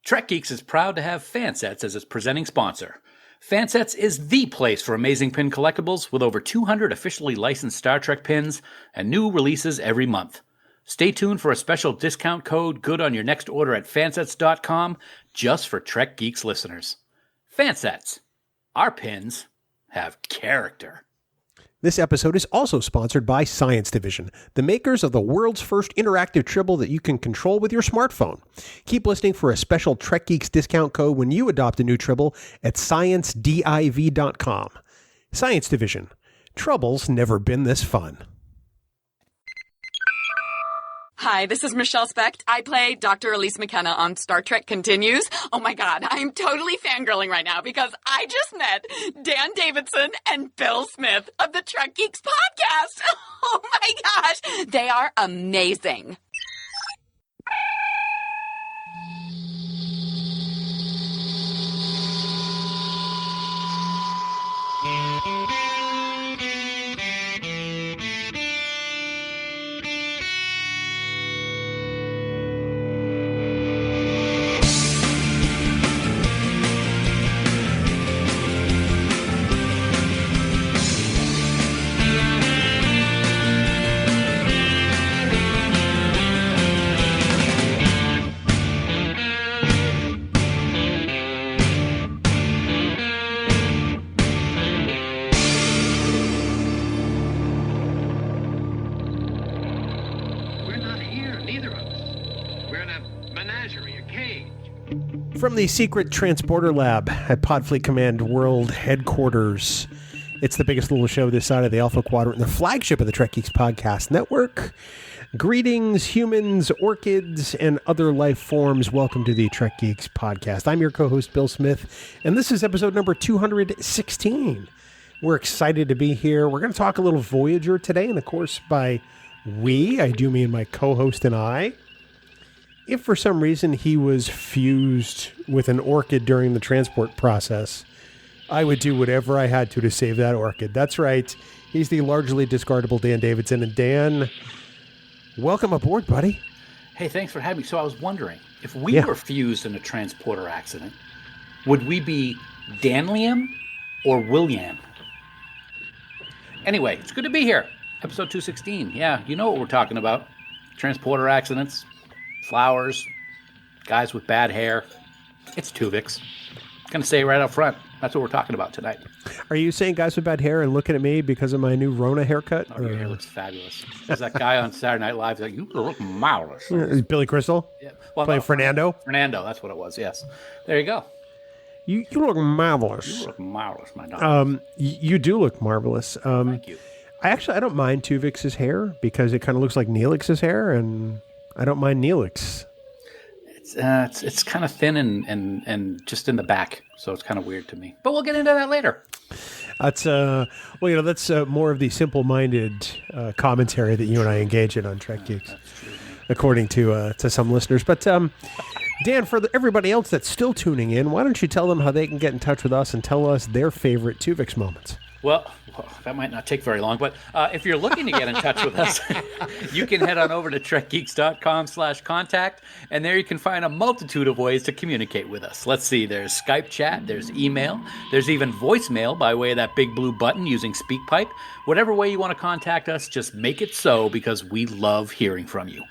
Trek Geeks is proud to have Fansets as its presenting sponsor. Fansets is the place for amazing pin collectibles with over 200 officially licensed Star Trek pins and new releases every month. Stay tuned for a special discount code good on your next order at fansets.com just for Trek Geeks listeners. Fansets. Our pins have character. This episode is also sponsored by Science Division, the makers of the world's first interactive Tribble that you can control with your smartphone. Keep listening for a special Trek Geeks discount code when you adopt a new Tribble at sciencediv.com. Science Division. Trouble's never been this fun. Hi, this is Michelle Specht. I play Dr. Elise McKenna on Star Trek Continues. Oh my God, I'm totally fangirling right now because I just met Dan Davidson and Bill Smith of the Trek Geeks podcast. Oh my gosh, they are amazing. From the secret transporter lab at Podfleet Command World Headquarters, it's the biggest little show this side of the Alpha Quadrant, the flagship of the Trek Geeks Podcast Network. Greetings, humans, orchids, and other life forms. Welcome to the Trek Geeks Podcast. I'm your co-host, Bill Smith, and this is episode number 216. We're excited to be here. We're going to talk a little Voyager today, and of course, by we, I do mean my co-host and I. If for some reason he was fused with an orchid during the transport process, I would do whatever I had to save that orchid. That's right. He's the largely discardable Dan Davidson. And Dan, welcome aboard, buddy. Hey, thanks for having me. So I was wondering, if we were fused in a transporter accident, would we be Danliam or William? Anyway, it's good to be here. Episode 216. Yeah, you know what we're talking about. Transporter accidents. Flowers, guys with bad hair. It's Tuvix. Gonna say it right up front. That's what we're talking about tonight. Are you saying guys with bad hair and looking at me because of my new Rona haircut? Oh, your hair looks fabulous. There's that guy on Saturday Night Live. He's like, you look marvelous. Billy Crystal? Yeah. Well, playing Fernando? Fernando, that's what it was, yes. There you go. You look marvelous. You look marvelous, my darling. You do look marvelous. Thank you. I don't mind Tuvix's hair because it kind of looks like Neelix's hair, and I don't mind Neelix. It's kind of thin and just in the back, so it's kind of weird to me. But we'll get into that later. That's that's more of the simple-minded commentary that you and I engage in on Trek Geeks, according to some listeners. But Dan, for everybody else that's still tuning in, why don't you tell them how they can get in touch with us and tell us their favorite Tuvix moments? Well, that might not take very long, but if you're looking to get in touch with us, you can head on over to trekgeeks.com/contact, and there you can find a multitude of ways to communicate with us. Let's see, there's Skype chat, there's email, there's even voicemail by way of that big blue button using SpeakPipe. Whatever way you want to contact us, just make it so, because we love hearing from you.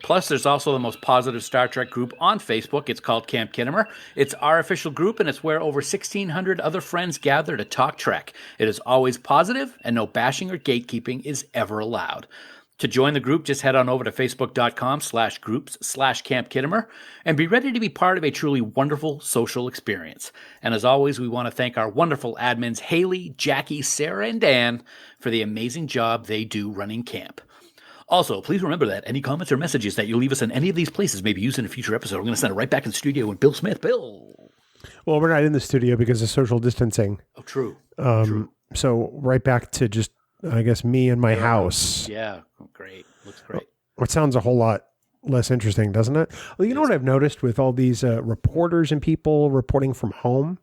Plus, there's also the most positive Star Trek group on Facebook. It's called Camp Kinnemer. It's our official group, and it's where over 1,600 other friends gather to talk Trek. It is always positive, and no bashing or gatekeeping is ever allowed. To join the group, just head on over to facebook.com/groups/Camp Kinnemer and be ready to be part of a truly wonderful social experience. And as always, we want to thank our wonderful admins, Haley, Jackie, Sarah, and Dan, for the amazing job they do running camp. Also, please remember that any comments or messages that you leave us in any of these places may be used in a future episode. We're going to send it right back in the studio with Bill Smith. Bill! Well, we're not in the studio because of social distancing. Oh, true. True. So right back to just, I guess, me and my house. Yeah, great. Looks great. It sounds a whole lot less interesting, doesn't it? Well, you know what I've noticed with all these reporters and people reporting from home?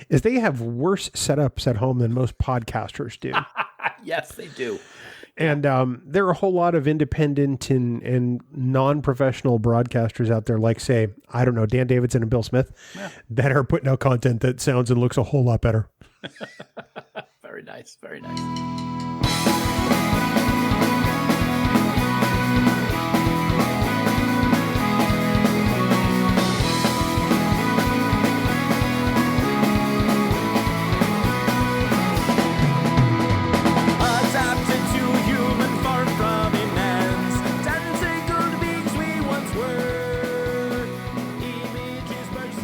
Is they have worse setups at home than most podcasters do. Yes, they do. And there are a whole lot of independent and non-professional broadcasters out there, like, say, I don't know, Dan Davidson and Bill Smith, that are putting out content that sounds and looks a whole lot better. Very nice. Very nice.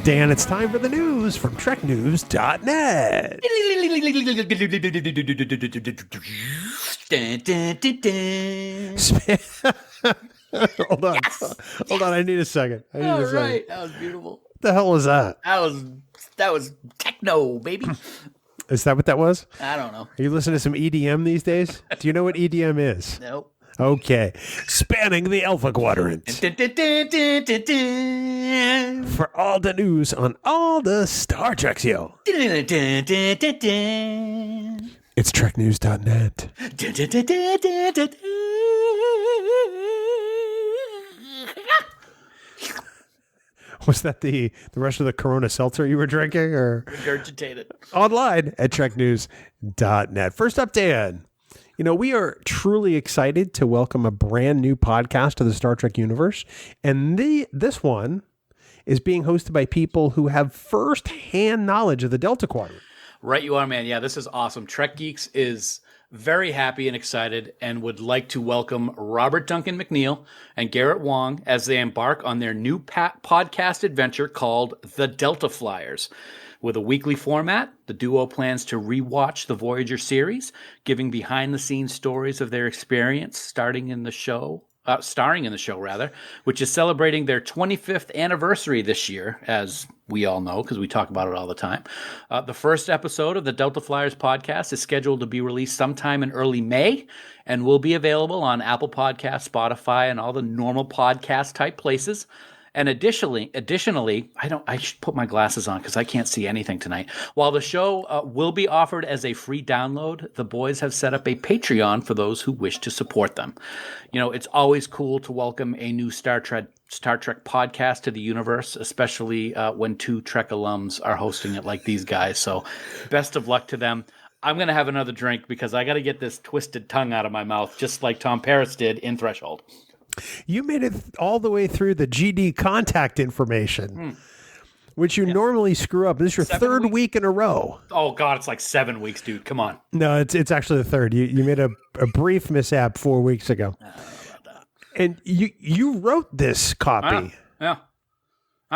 Dan, it's time for the news from TrekNews.net. Hold on. Yes. Hold on. I need a second. All right. That was beautiful. What the hell was that? That was techno, baby. Is that what that was? I don't know. Are you listening to some EDM these days? Do you know what EDM is? Nope. Okay. Spanning the Alpha Quadrant. For all the news on all the Star Trek, yo. It's TrekNews.net. Was that the rest of the Corona Seltzer you were drinking? Or regurgitated? Online at TrekNews.net. First up, Dan. You know, we are truly excited to welcome a brand new podcast to the Star Trek universe. And this one is being hosted by people who have first-hand knowledge of the Delta Quadrant. Right you are, man. Yeah, this is awesome. Trek Geeks is very happy and excited and would like to welcome Robert Duncan McNeil and Garrett Wong as they embark on their new podcast adventure called The Delta Flyers. With a weekly format, the duo plans to rewatch the Voyager series, giving behind-the-scenes stories of their experience starring in the show, which is celebrating their 25th anniversary this year, as we all know, because we talk about it all the time. The first episode of the Delta Flyers podcast is scheduled to be released sometime in early May and will be available on Apple Podcasts, Spotify, and all the normal podcast-type places. And additionally, I should put my glasses on because I can't see anything tonight. While the show will be offered as a free download, the boys have set up a Patreon for those who wish to support them. You know, it's always cool to welcome a new Star Trek podcast to the universe, especially when two Trek alums are hosting it like these guys. So best of luck to them. I'm going to have another drink because I got to get this twisted tongue out of my mouth, just like Tom Paris did in Threshold. You made it all the way through the GD contact information, which you normally screw up. This is your third week in a row. Oh, God, it's like 7 weeks, dude. Come on. No, it's actually the third. You made a brief mishap 4 weeks ago. I don't know about that. And you wrote this copy. I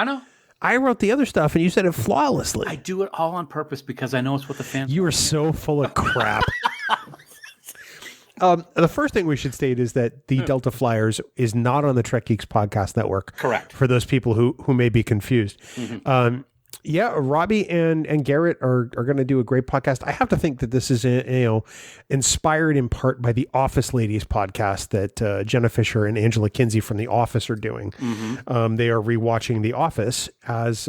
know. I wrote the other stuff, and you said it flawlessly. I do it all on purpose because I know it's what the fans You are so full of crap. The first thing we should state is that the Delta Flyers is not on the Trek Geeks podcast network. Correct. For those people who may be confused. Mm-hmm. Robbie and Garrett are going to do a great podcast. I have to think that this is inspired in part by the Office Ladies podcast that Jenna Fisher and Angela Kinsey from The Office are doing. Mm-hmm. They are rewatching The Office as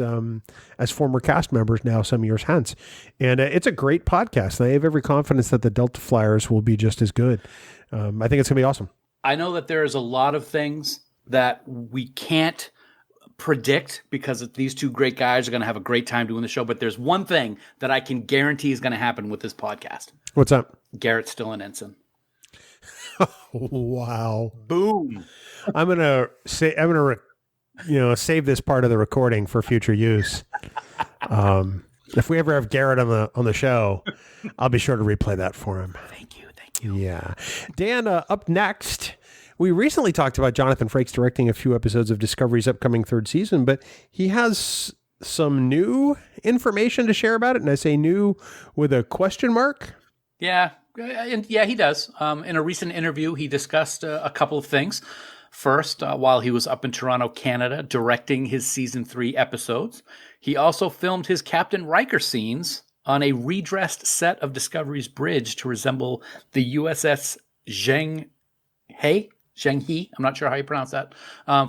former cast members now some years hence, and it's a great podcast. And I have every confidence that the Delta Flyers will be just as good. I think it's going to be awesome. I know that there's a lot of things that we can't predict because these two great guys are going to have a great time doing the show. But there's one thing that I can guarantee is going to happen with this podcast. What's up? Garrett's still an ensign. Wow. Boom. I'm going to save this part of the recording for future use. If we ever have Garrett on the show, I'll be sure to replay that for him. Thank you. Yeah. Dan, up next, we recently talked about Jonathan Frakes directing a few episodes of Discovery's upcoming third season, but he has some new information to share about it, and I say new with a question mark. Yeah, he does. In a recent interview, he discussed a couple of things. First, while he was up in Toronto, Canada, directing his season 3 episodes, he also filmed his Captain Riker scenes on a redressed set of Discovery's bridge to resemble the USS Zheng He. I'm not sure how you pronounce that.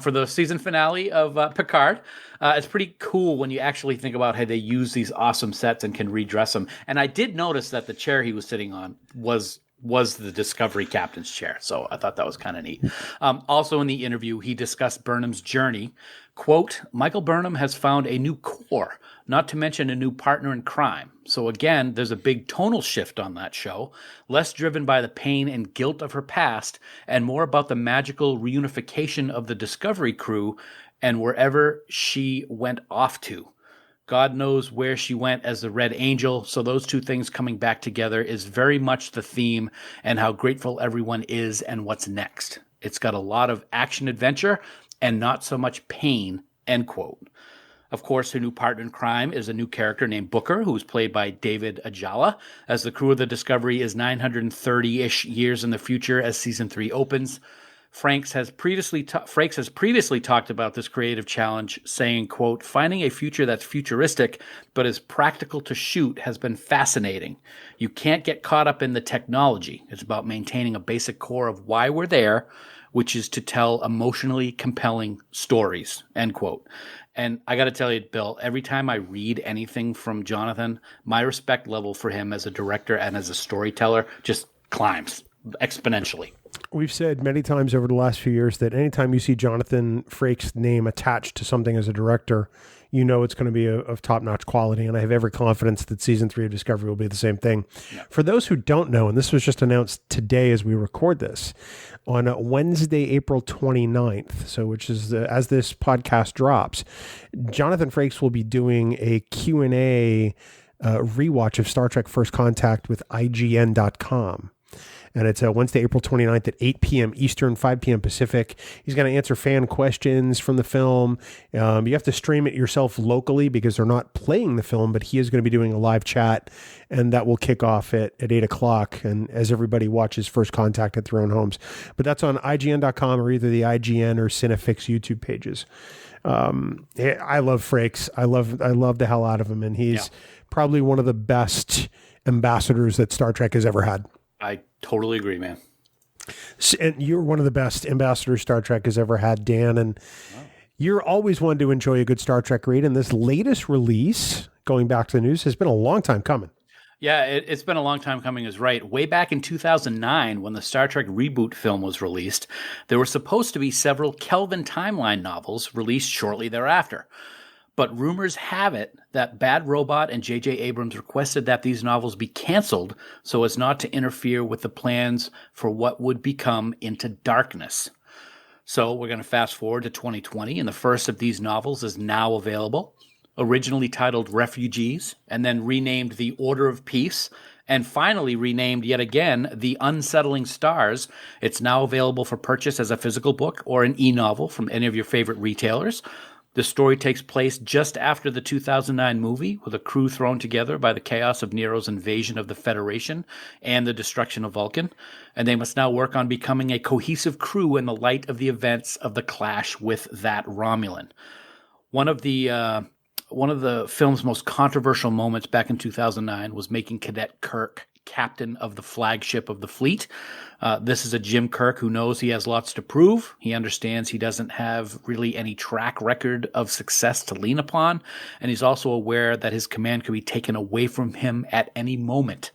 For the season finale of Picard. It's pretty cool when you actually think about how they use these awesome sets and can redress them. And I did notice that the chair he was sitting on was was the Discovery captain's chair. So I thought that was kind of neat. Also in the interview, he discussed Burnham's journey. Quote, Michael Burnham has found a new core, not to mention a new partner in crime. So again, there's a big tonal shift on that show, less driven by the pain and guilt of her past and more about the magical reunification of the Discovery crew and wherever she went off to. God knows where she went as the Red Angel, so those two things coming back together is very much the theme and how grateful everyone is and what's next. It's got a lot of action-adventure and not so much pain, end quote. Of course, her new partner in crime is a new character named Booker, who's played by David Ajala, as the crew of the Discovery is 930-ish years in the future as Season 3 opens. Frakes has previously talked about this creative challenge, saying, quote, finding a future that's futuristic but is practical to shoot has been fascinating. You can't get caught up in the technology. It's about maintaining a basic core of why we're there, which is to tell emotionally compelling stories, end quote. And I got to tell you, Bill, every time I read anything from Jonathan, my respect level for him as a director and as a storyteller just climbs exponentially. We've said many times over the last few years that anytime you see Jonathan Frakes' name attached to something as a director, you know it's going to be of top-notch quality, and I have every confidence that Season 3 of Discovery will be the same thing. Yeah. For those who don't know, and this was just announced today as we record this, on Wednesday, April 29th, so which is as this podcast drops, Jonathan Frakes will be doing a Q&A rewatch of Star Trek First Contact with IGN.com. And it's Wednesday, April 29th at 8 p.m. Eastern, 5 p.m. Pacific. He's going to answer fan questions from the film. You have to stream it yourself locally because they're not playing the film, but he is going to be doing a live chat, and that will kick off at 8 o'clock, and as everybody watches First Contact at their own homes. But that's on IGN.com or either the IGN or Cinefix YouTube pages. I love Frakes. I love the hell out of him, and he's probably one of the best ambassadors that Star Trek has ever had. I totally agree, man. And you're one of the best ambassadors Star Trek has ever had, Dan. And you're always one to enjoy a good Star Trek read. And this latest release, going back to the news, has been a long time coming. Yeah, it's been a long time coming is right. Way back in 2009, when the Star Trek reboot film was released, there were supposed to be several Kelvin timeline novels released shortly thereafter. But rumors have it that Bad Robot and J.J. Abrams requested that these novels be canceled so as not to interfere with the plans for what would become Into Darkness. So we're going to fast forward to 2020, and the first of these novels is now available. Originally titled Refugees, and then renamed The Order of Peace, and finally renamed yet again The Unsettling Stars. It's now available for purchase as a physical book or an e-novel from any of your favorite retailers. The story takes place just after the 2009 movie, with a crew thrown together by the chaos of Nero's invasion of the Federation and the destruction of Vulcan, and they must now work on becoming a cohesive crew in the light of the events of the clash with that Romulan. One of the film's most controversial moments back in 2009 was making Cadet Kirk captain of the flagship of the fleet. This is a Jim Kirk who knows he has lots to prove. He understands he doesn't have really any track record of success to lean upon, and he's also aware that his command could be taken away from him at any moment.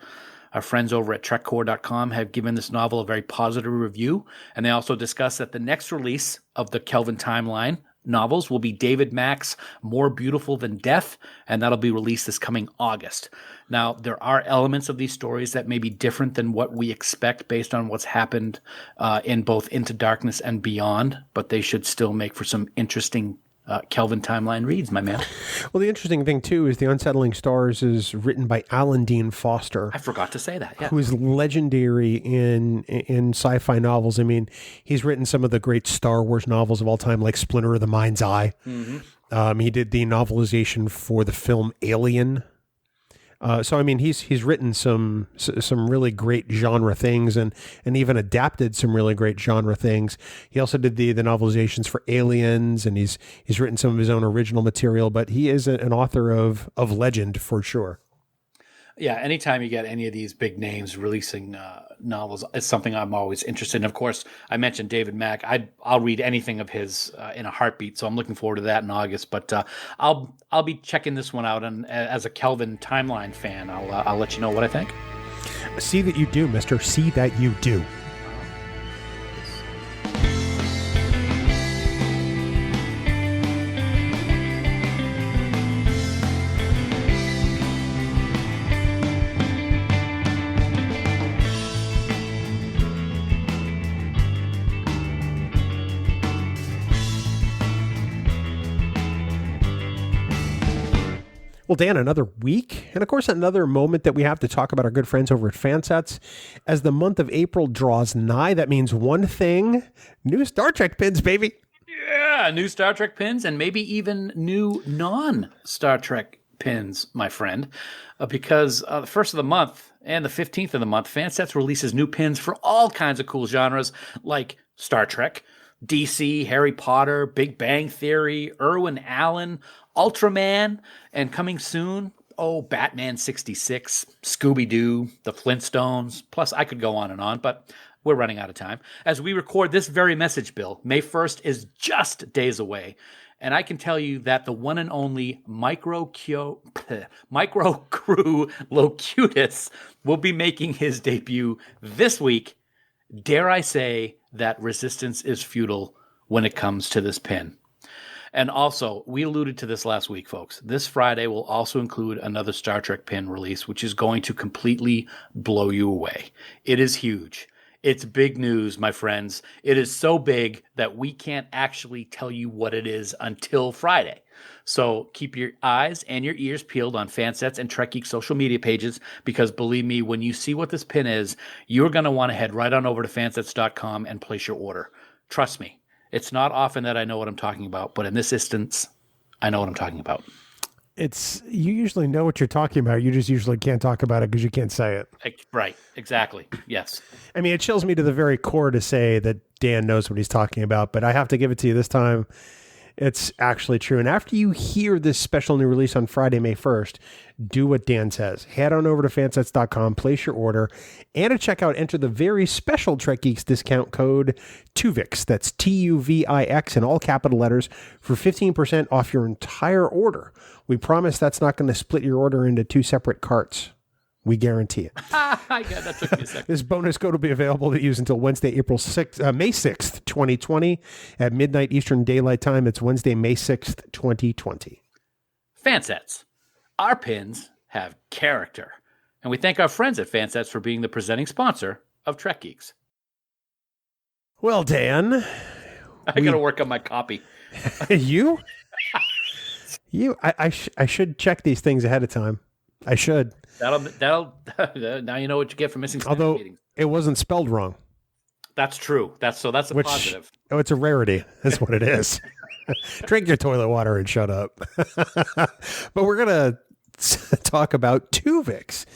Our friends over at TrekCore.com have given this novel a very positive review, and they also discuss that the next release of the Kelvin timeline novels will be David Mack's More Beautiful Than Death, and that'll be released this coming August. Now, there are elements of these stories that may be different than what we expect based on what's happened in both Into Darkness and beyond, but they should still make for some interesting Kelvin timeline reads, my man. Well, the interesting thing, too, is The Unsettling Stars is written by Alan Dean Foster. I forgot to say that, yeah. Who is legendary in sci-fi novels. I mean, he's written some of the great Star Wars novels of all time, like Splinter of the Mind's Eye. Mm-hmm. He did the novelization for the film Alien. So I mean, he's written some really great genre things and even adapted some really great genre things. He also did the novelizations for Aliens, and he's written some of his own original material. But he is an author of legend for sure. Yeah, anytime you get any of these big names releasing novels, it's something I'm always interested in. Of course, I mentioned David Mack. I'll read anything of his in a heartbeat, so I'm looking forward to that in August. But I'll be checking this one out, and as a Kelvin timeline fan, I'll let you know what I think. See that you do, mister. See that you do. Well, Dan, another week, and of course, another moment that we have to talk about our good friends over at Fansets. As the month of April draws nigh, that means one thing: new Star Trek pins, baby. Yeah, new Star Trek pins, and maybe even new non-Star Trek pins, my friend. Because the first of the month and the 15th of the month, Fansets releases new pins for all kinds of cool genres, like Star Trek, DC, Harry Potter, Big Bang Theory, Irwin Allen, Ultraman, and coming soon, Batman 66, Scooby-Doo, The Flintstones. Plus, I could go on, but we're running out of time. As we record this very message, Bill, May 1st is just days away. And I can tell you that the one and only Micro Crew Locutus will be making his debut this week. Dare I say that resistance is futile when it comes to this pin. And also, we alluded to this last week, folks. This Friday will also include another Star Trek pin release, which is going to completely blow you away. It is huge. It's big news, my friends. It is so big that we can't actually tell you what it is until Friday. So keep your eyes and your ears peeled on Fansets and Trek Geeks social media pages, because believe me, when you see what this pin is, you're going to want to head right on over to fansets.com and place your order. Trust me. It's not often that I know what I'm talking about, but in this instance, I know what I'm talking about. You usually know what you're talking about. You just usually can't talk about it because you can't say it. Right. Exactly. Yes. I mean, it chills me to the very core to say that Dan knows what he's talking about, but I have to give it to you this time. It's actually true. And after you hear this special new release on Friday, May 1st, do what Dan says. Head on over to fansets.com, place your order, and at checkout, enter the very special Trek Geeks discount code Tuvix. That's Tuvix in all capital letters for 15% off your entire order. We promise that's not going to split your order into two separate carts. We guarantee it. Yeah, that took me a second. This bonus code will be available to use until Wednesday, May 6th, 2020 at midnight Eastern Daylight Time. It's Wednesday, May 6th, 2020. Fansets. Our pins have character. And we thank our friends at Fansets for being the presenting sponsor of Trek Geeks. Well, Dan. I got to work on my copy. You? I should check these things ahead of time. I should. That'll now you know what you get for missing staff meetings. It wasn't spelled wrong. That's true. That's a positive. Oh, it's a rarity. That's what it is. Drink your toilet water and shut up. But we're going to talk about Tuvix.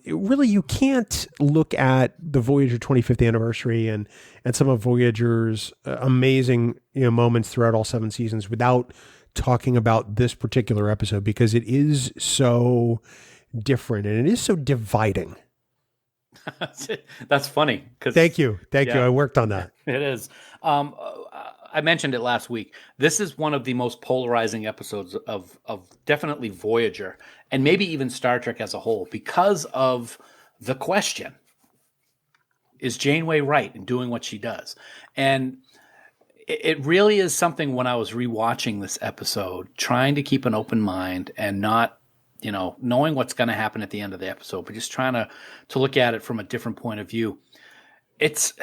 Really, you can't look at the Voyager 25th anniversary and some of Voyager's amazing moments throughout all 7 seasons without talking about this particular episode, because it is so different and it is so dividing. That's funny. Thank you. I worked on that. It is. I mentioned it last week. This is one of the most polarizing episodes of definitely Voyager, and maybe even Star Trek as a whole, because of the question: is Janeway right in doing what she does? And it really is something, when I was rewatching this episode, trying to keep an open mind and not, knowing what's going to happen at the end of the episode, but just trying to look at it from a different point of view. It's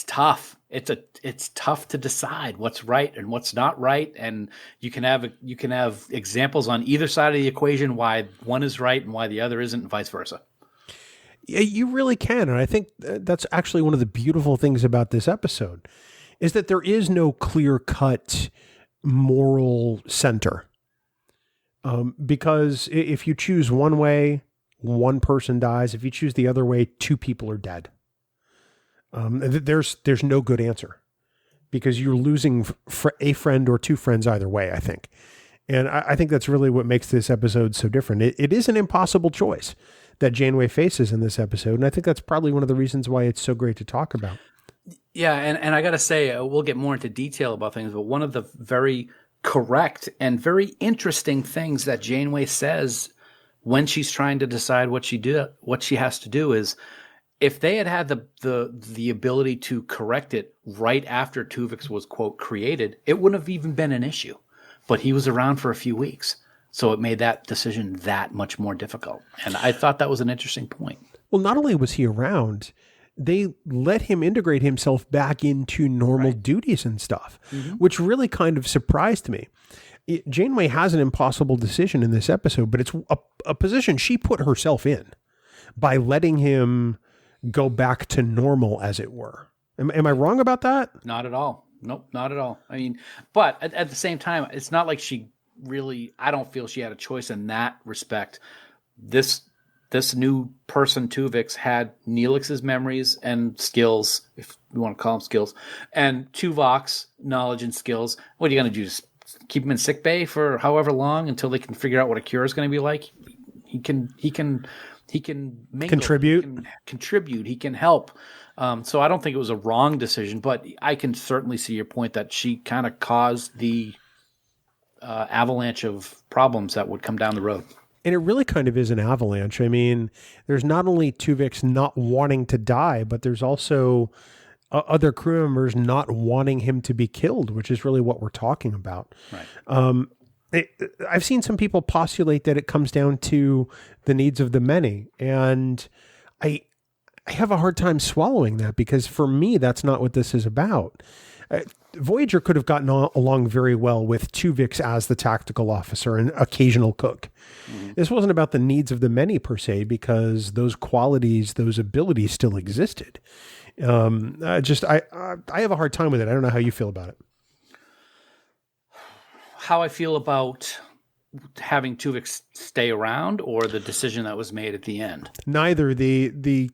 tough. It's tough to decide what's right and what's not right, and you can have examples on either side of the equation why one is right and why the other isn't, and vice versa. Yeah, you really can, and I think that's actually one of the beautiful things about this episode, is that there is no clear-cut moral center. Because if you choose one way, one person dies. If you choose the other way, 2 people are dead. There's no good answer, because you're losing a friend or 2 friends either way, I think. And I think that's really what makes this episode so different. It is an impossible choice that Janeway faces in this episode, and I think that's probably one of the reasons why it's so great to talk about. Yeah, and I got to say, we'll get more into detail about things, but one of the very correct and very interesting things that Janeway says when she's trying to decide what she has to do is, if they had the ability to correct it right after Tuvix was, quote, created, it wouldn't have even been an issue. But he was around for a few weeks. So it made that decision that much more difficult. And I thought that was an interesting point. Well, not only was he around, they let him integrate himself back into normal duties and stuff, which really kind of surprised me. Janeway has an impossible decision in this episode, but it's a position she put herself in by letting him go back to normal, as it were. Am I wrong about that? Not at all. Nope, not at all. I mean, but at the same time, it's not like she really, I don't feel she had a choice in that respect. This new person, Tuvix, had Neelix's memories and skills, if you want to call them skills, and Tuvok's knowledge and skills. What are you going to do? Just keep him in sickbay for however long until they can figure out what a cure is going to be like? He can mingle, contribute. He can contribute. He can help. So I don't think it was a wrong decision, but I can certainly see your point that she kind of caused the avalanche of problems that would come down the road. And it really kind of is an avalanche. I mean, there's not only Tuvix not wanting to die, but there's also other crew members not wanting him to be killed, which is really what we're talking about. Right. I've seen some people postulate that it comes down to the needs of the many. And I have a hard time swallowing that, because for me, that's not what this is about. Voyager could have gotten along very well with Tuvix as the tactical officer and occasional cook. Mm-hmm. This wasn't about the needs of the many per se, because those qualities, those abilities still existed. I have a hard time with it. I don't know how you feel about it. How I feel about having Tuvix stay around, or the decision that was made at the end? Neither. The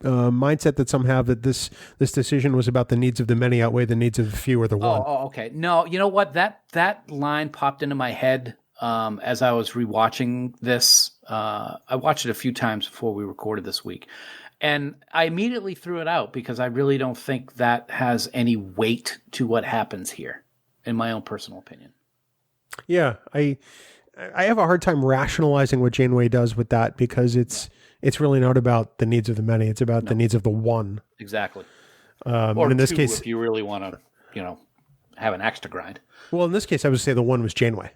mindset that some have that this decision was about the needs of the many outweigh the needs of the few or the one. Oh, okay. No, you know what? That line popped into my head as I was rewatching this. I watched it a few times before we recorded this week, and I immediately threw it out because I really don't think that has any weight to what happens here, in my own personal opinion. Yeah, I have a hard time rationalizing what Janeway does with that, because it's really not about the needs of the many. It's about the needs of the one. Exactly. Or in this case, if you really want to, have an axe to grind. Well, in this case, I would say the one was Janeway.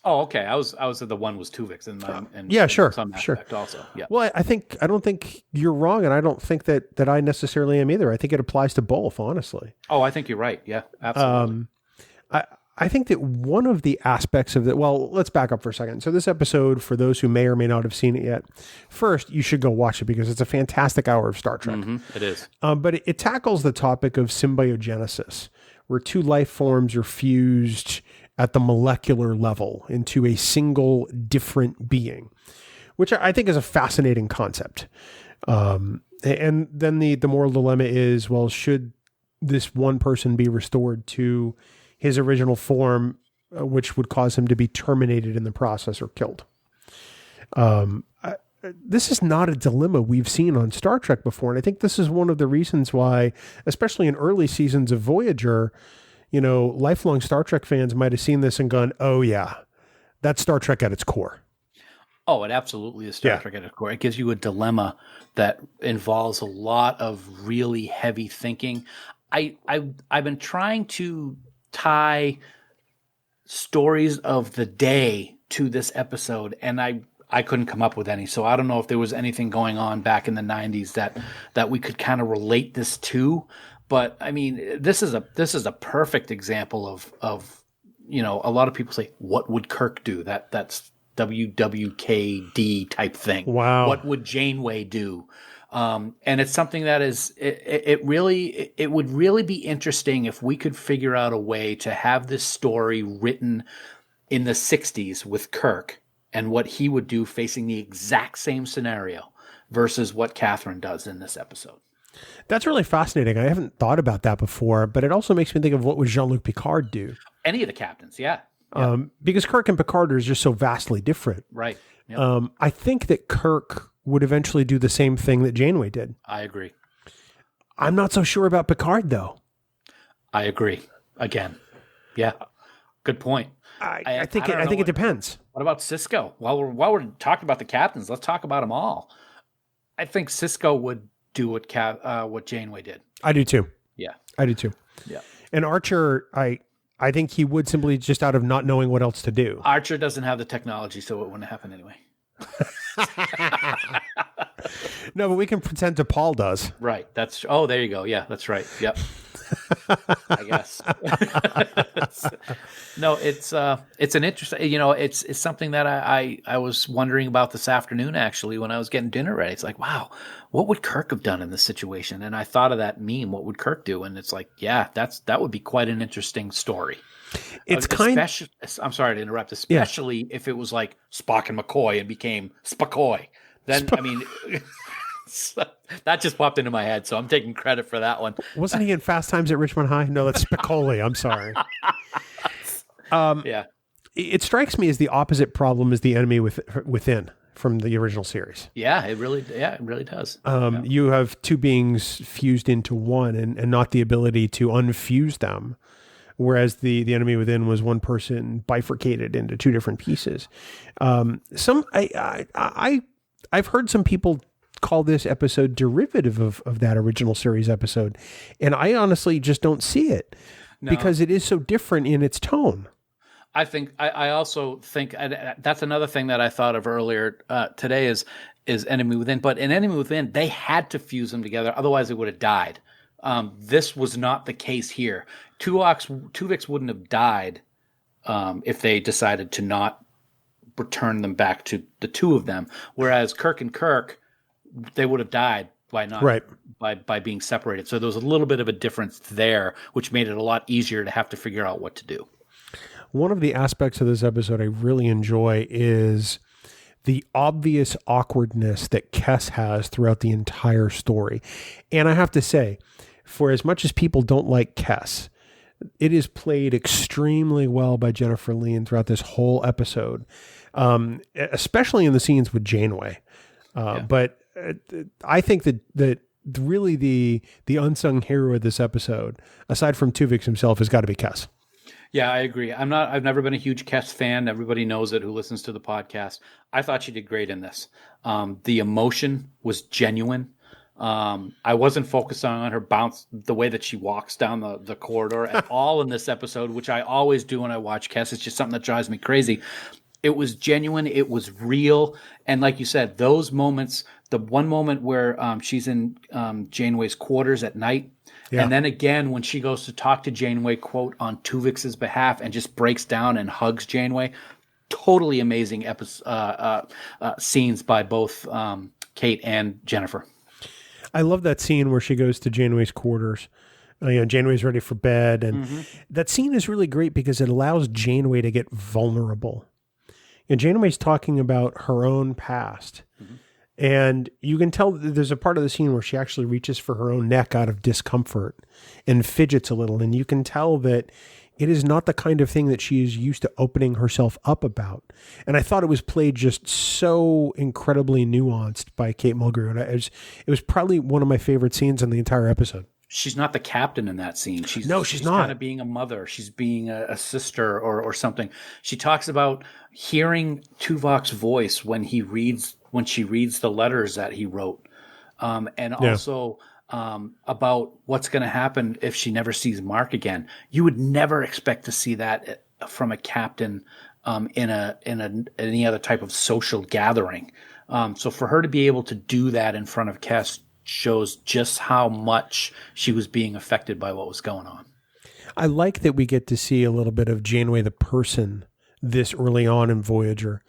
Oh, okay. I was at the one was Tuvix, and yeah, sure, some aspect also. Yeah. Well, I don't think you're wrong, and I don't think that I necessarily am either. I think it applies to both, honestly. Oh, I think you're right. Yeah, absolutely. I think that one of the aspects of let's back up for a second. So this episode, for those who may or may not have seen it yet, first, you should go watch it, because it's a fantastic hour of Star Trek. Mm-hmm, it is. But it tackles the topic of symbiogenesis, where two life forms are fused at the molecular level into a single different being, which I think is a fascinating concept. And then the moral dilemma is, well, should this one person be restored to his original form, which would cause him to be terminated in the process or killed? This is not a dilemma we've seen on Star Trek before. And I think this is one of the reasons why, especially in early seasons of Voyager, lifelong Star Trek fans might have seen this and gone, oh yeah, that's Star Trek at its core. Oh, it absolutely is Star Trek at its core. It gives you a dilemma that involves a lot of really heavy thinking. I've been trying to tie stories of the day to this episode, and I couldn't come up with any. So I don't know if there was anything going on back in the 90s that we could kind of relate this to. But I mean, this is a perfect example of a lot of people say, what would Kirk do? That's WWKD type thing. Wow. What would Janeway do? And it's something that is, it would really be interesting if we could figure out a way to have this story written in the 60s with Kirk and what he would do facing the exact same scenario versus what Catherine does in this episode. That's really fascinating. I haven't thought about that before, but it also makes me think of what would Jean-Luc Picard do? Any of the captains, yeah. Because Kirk and Picard are just so vastly different. Right. Yep. I think that Kirk would eventually do the same thing that Janeway did. I agree. I'm not so sure about Picard, though. I agree. Again. Yeah. Good point. I think don't know it depends. What about Cisco? While we're talking about the captains, let's talk about them all. I think Cisco would do what Janeway did. I do too. Yeah, I do too. Yeah. And Archer, I think he would simply just out of not knowing what else to do. Archer doesn't have the technology, so it wouldn't happen anyway. No, but we can pretend to Paul does. Right. There you go. Yeah, that's right. Yep. I guess. No, it's an interesting, it's something that I was wondering about this afternoon, actually, when I was getting dinner ready. It's like, wow, what would Kirk have done in this situation? And I thought of that meme, what would Kirk do? And it's like, yeah, that would be quite an interesting story. It's I'm sorry to interrupt, especially if it was like Spock and McCoy and became Spockoy. Then, I mean, that just popped into my head, so I'm taking credit for that one. Wasn't he in Fast Times at Richmond High? No, that's Spicoli. I'm sorry. Yeah. It strikes me as the opposite problem as the enemy within from the original series. Yeah, it really does. You have two beings fused into one and not the ability to unfuse them. Whereas the enemy within was one person bifurcated into two different pieces. I've heard some people call this episode derivative of that original series episode, and I honestly just don't see it because it is so different in its tone. I also think that's another thing that I thought of earlier today is enemy within. But in enemy within, they had to fuse them together, otherwise they would have died. This was not the case here. Tuvix wouldn't have died if they decided to not return them back to the two of them. Whereas Kirk and Kirk, they would have died by being separated. So there was a little bit of a difference there, which made it a lot easier to have to figure out what to do. One of the aspects of this episode I really enjoy is the obvious awkwardness that Kes has throughout the entire story. And I have to say, for as much as people don't like Kes, it is played extremely well by Jennifer Lean throughout this whole episode, especially in the scenes with Janeway. But I think that really the unsung hero of this episode, aside from Tuvix himself, has got to be Kes. Yeah, I agree. I've never been a huge Kes fan. Everybody knows it who listens to the podcast. I thought she did great in this. The emotion was genuine. I wasn't focused on her bounce, the way that she walks down the corridor at all in this episode, which I always do when I watch Kes. It's just something that drives me crazy. It was genuine. It was real. And like you said, those moments, the one moment where she's in Janeway's quarters at night, and then again when she goes to talk to Janeway, quote, on Tuvix's behalf and just breaks down and hugs Janeway. Totally amazing scenes by both Kate and Jennifer. I love that scene where she goes to Janeway's quarters. Janeway's ready for bed. And that scene is really great because it allows Janeway to get vulnerable. Janeway's talking about her own past. And you can tell that there's a part of the scene where she actually reaches for her own neck out of discomfort and fidgets a little. And you can tell that it is not the kind of thing that she is used to opening herself up about. And I thought it was played just so incredibly nuanced by Kate Mulgrew. And it was probably one of my favorite scenes in the entire episode. She's not the captain in that scene. She's not kind of being a mother. She's being a sister or something. She talks about hearing Tuvok's voice when she reads the letters that he wrote. And also about what's going to happen if she never sees Mark again. You would never expect to see that from a captain in any other type of social gathering. So for her to be able to do that in front of Kes shows just how much she was being affected by what was going on. I like that we get to see a little bit of Janeway the person this early on in Voyager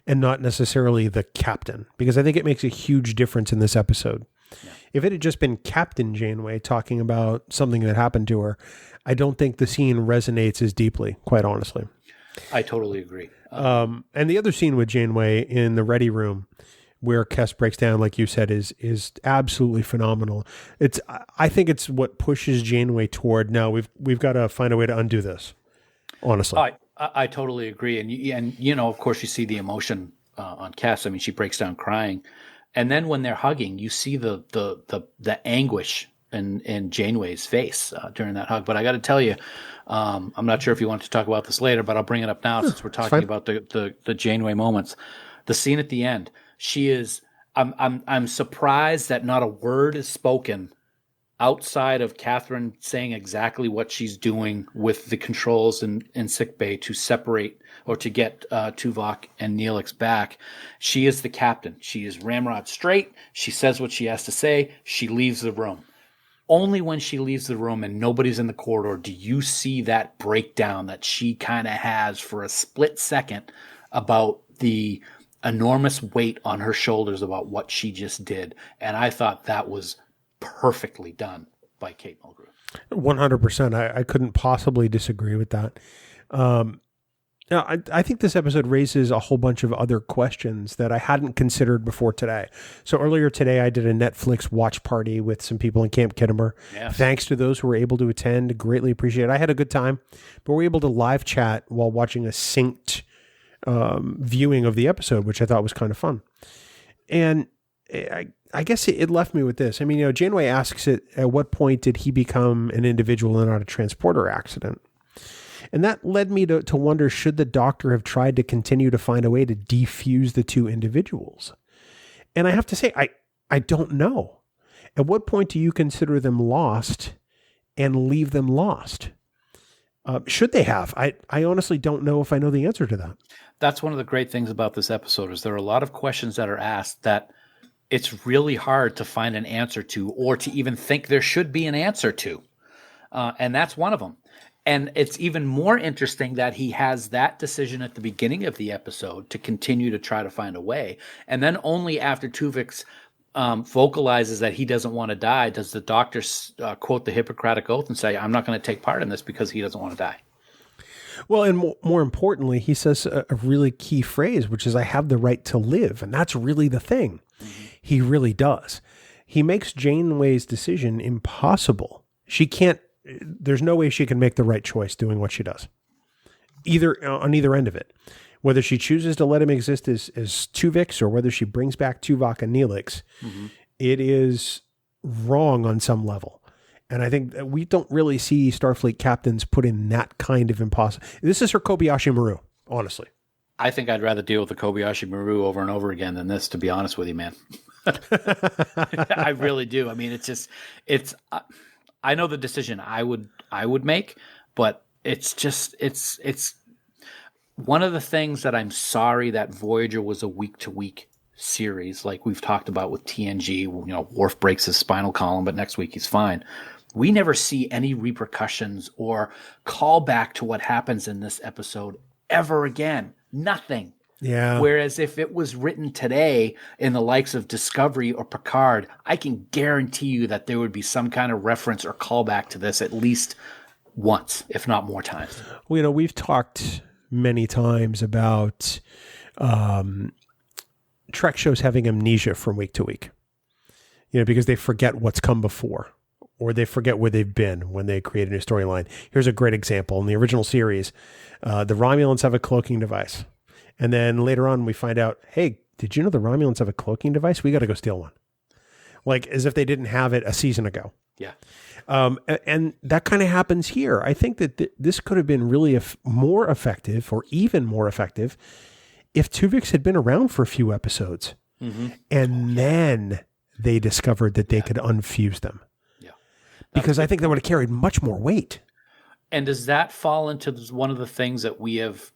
and not necessarily the captain, because I think it makes a huge difference in this episode. Yeah. If it had just been Captain Janeway talking about something that happened to her, I don't think the scene resonates as deeply, quite honestly. I totally agree. And the other scene with Janeway in the ready room where Kes breaks down, like you said, is absolutely phenomenal. I think it's what pushes Janeway toward, no, we've got to find a way to undo this, honestly. I totally agree. And of course, you see the emotion on Kes. I mean, she breaks down crying. And then when they're hugging, you see the anguish in Janeway's face during that hug. But I got to tell you, I'm not sure if you want to talk about this later, but I'll bring it up now since we're talking about the Janeway moments. The scene at the end, she is. I'm surprised that not a word is spoken outside of Catherine saying exactly what she's doing with the controls in sickbay to separate or to get Tuvok and Neelix back. She is the captain. She is ramrod straight. She says what she has to say. She leaves the room. Only when she leaves the room and nobody's in the corridor do you see that breakdown that she kind of has for a split second about the enormous weight on her shoulders about what she just did. And I thought that was perfectly done by Kate Mulgrew. 100%. I couldn't possibly disagree with that. Now, I think this episode raises a whole bunch of other questions that I hadn't considered before today. So earlier today, I did a Netflix watch party with some people in Camp Kittimer. Yes. Thanks to those who were able to attend. Greatly appreciate it. I had a good time, but we were able to live chat while watching a synced viewing of the episode, which I thought was kind of fun. And I guess it left me with this. I mean, Janeway asks it, at what point did he become an individual and not a transporter accident? And that led me to wonder, should the Doctor have tried to continue to find a way to defuse the two individuals? And I have to say, I don't know. At what point do you consider them lost and leave them lost? Should they have? I honestly don't know if I know the answer to that. That's one of the great things about this episode is there are a lot of questions that are asked that it's really hard to find an answer to or to even think there should be an answer to. And that's one of them. And it's even more interesting that he has that decision at the beginning of the episode to continue to try to find a way. And then only after Tuvix vocalizes that he doesn't want to die does the Doctor quote the Hippocratic Oath and say, I'm not going to take part in this because he doesn't want to die. Well, and more importantly, he says a really key phrase, which is, I have the right to live. And that's really the thing. Mm-hmm. He really does. He makes Janeway's decision impossible. There's no way she can make the right choice doing what she does, on either end of it. Whether she chooses to let him exist as Tuvix or whether she brings back Tuvok and Neelix, it is wrong on some level. And I think that we don't really see Starfleet captains put in that kind of impossible. This is her Kobayashi Maru, honestly. I think I'd rather deal with the Kobayashi Maru over and over again than this, to be honest with you, man. I really do. I mean, I know the decision I would make, but it's one of the things that I'm sorry that Voyager was a week-to-week series, like we've talked about with TNG. Worf breaks his spinal column, but next week he's fine. We never see any repercussions or call back to what happens in this episode ever again. Nothing. Yeah. Whereas if it was written today in the likes of Discovery or Picard, I can guarantee you that there would be some kind of reference or callback to this at least once, if not more times. Well, we've talked many times about Trek shows having amnesia from week to week, because they forget what's come before or they forget where they've been when they create a new storyline. Here's a great example. In the original series, the Romulans have a cloaking device. And then later on, we find out, hey, did you know the Romulans have a cloaking device? We got to go steal one. Like as if they didn't have it a season ago. Yeah. And that kind of happens here. I think that this could have been really more effective or even more effective if Tuvix had been around for a few episodes. Mm-hmm. And then they discovered that they could unfuse them. Yeah. Because I think that would have carried much more weight. And does that fall into one of the things that we have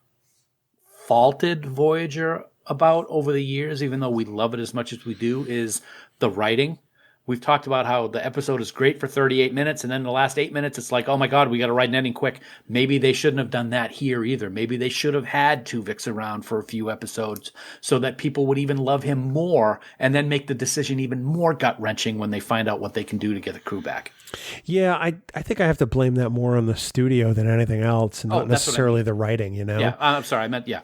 faulted Voyager about over the years, even though we love it as much as we do, is the writing? We've talked about how the episode is great for 38 minutes, and then the last 8 minutes, it's like, oh my God, we got to write an ending quick. Maybe they shouldn't have done that here either. Maybe they should have had Tuvix around for a few episodes so that people would even love him more and then make the decision even more gut-wrenching when they find out what they can do to get the crew back. Yeah, I think I have to blame that more on the studio than anything else, and not necessarily the writing, Yeah, I'm sorry, I meant, yeah.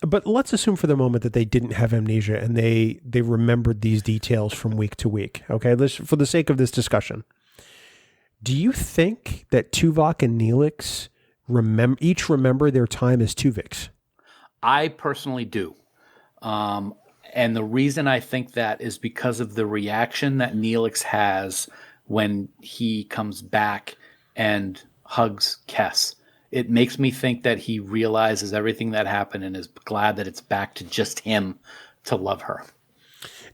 But let's assume for the moment that they didn't have amnesia and they remembered these details from week to week. Okay, for the sake of this discussion, do you think that Tuvok and Neelix each remember their time as Tuvix? I personally do. And the reason I think that is because of the reaction that Neelix has when he comes back and hugs Kes. It makes me think that he realizes everything that happened and is glad that it's back to just him to love her.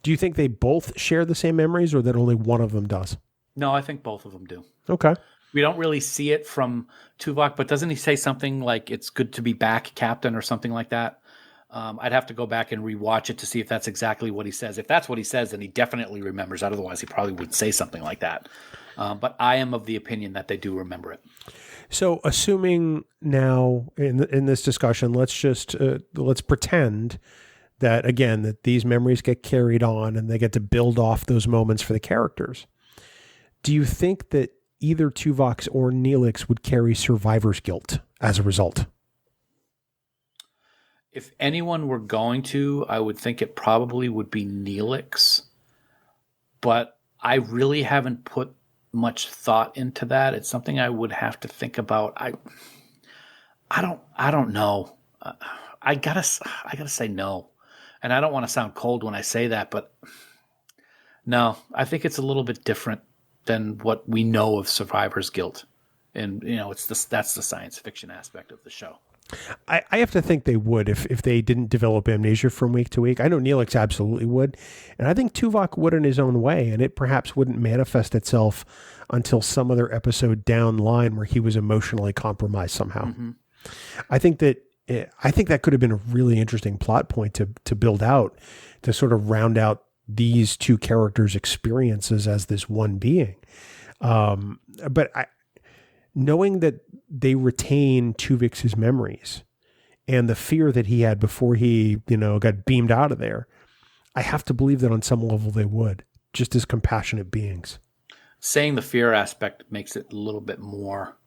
Do you think they both share the same memories, or that only one of them does? No, I think both of them do. Okay. We don't really see it from Tuvok, but doesn't he say something like, it's good to be back, Captain, or something like that? I'd have to go back and rewatch it to see if that's exactly what he says. If that's what he says, then he definitely remembers. Otherwise, he probably would say something like that. But I am of the opinion that they do remember it. So, assuming now in this discussion, let's pretend that, again, that these memories get carried on and they get to build off those moments for the characters. Do you think that either Tuvok or Neelix would carry survivor's guilt as a result? If anyone were going to, I would think it probably would be Neelix. But I really haven't put much thought into that. It's something I would have to think about. I don't know. I gotta say no. And I don't want to sound cold when I say that, but no, I think it's a little bit different than what we know of survivor's guilt. And, that's the science fiction aspect of the show. I have to think they would if they didn't develop amnesia from week to week. I know Neelix absolutely would. And I think Tuvok would in his own way. And it perhaps wouldn't manifest itself until some other episode down the line where he was emotionally compromised somehow. Mm-hmm. I think that could have been a really interesting plot point to build out, to sort of round out these two characters' experiences as this one being. But knowing that they retain Tuvix's memories and the fear that he had before he, got beamed out of there, I have to believe that on some level they would, just as compassionate beings. Saying the fear aspect makes it a little bit more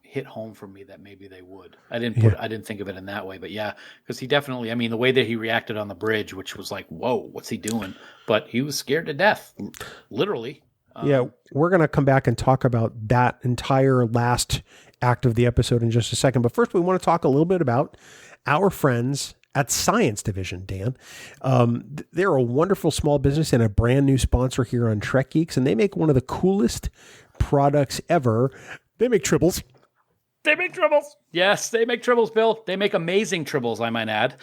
hit home for me that maybe they would. I didn't think of it in that way, but yeah, because he definitely, the way that he reacted on the bridge, which was like, whoa, what's he doing? But he was scared to death, literally. Yeah, we're going to come back and talk about that entire last act of the episode in just a second. But first, we want to talk a little bit about our friends at Science Division, Dan. They're a wonderful small business and a brand new sponsor here on Trek Geeks, and they make one of the coolest products ever. They make tribbles. They make tribbles. Yes, they make tribbles, Bill. They make amazing tribbles, I might add.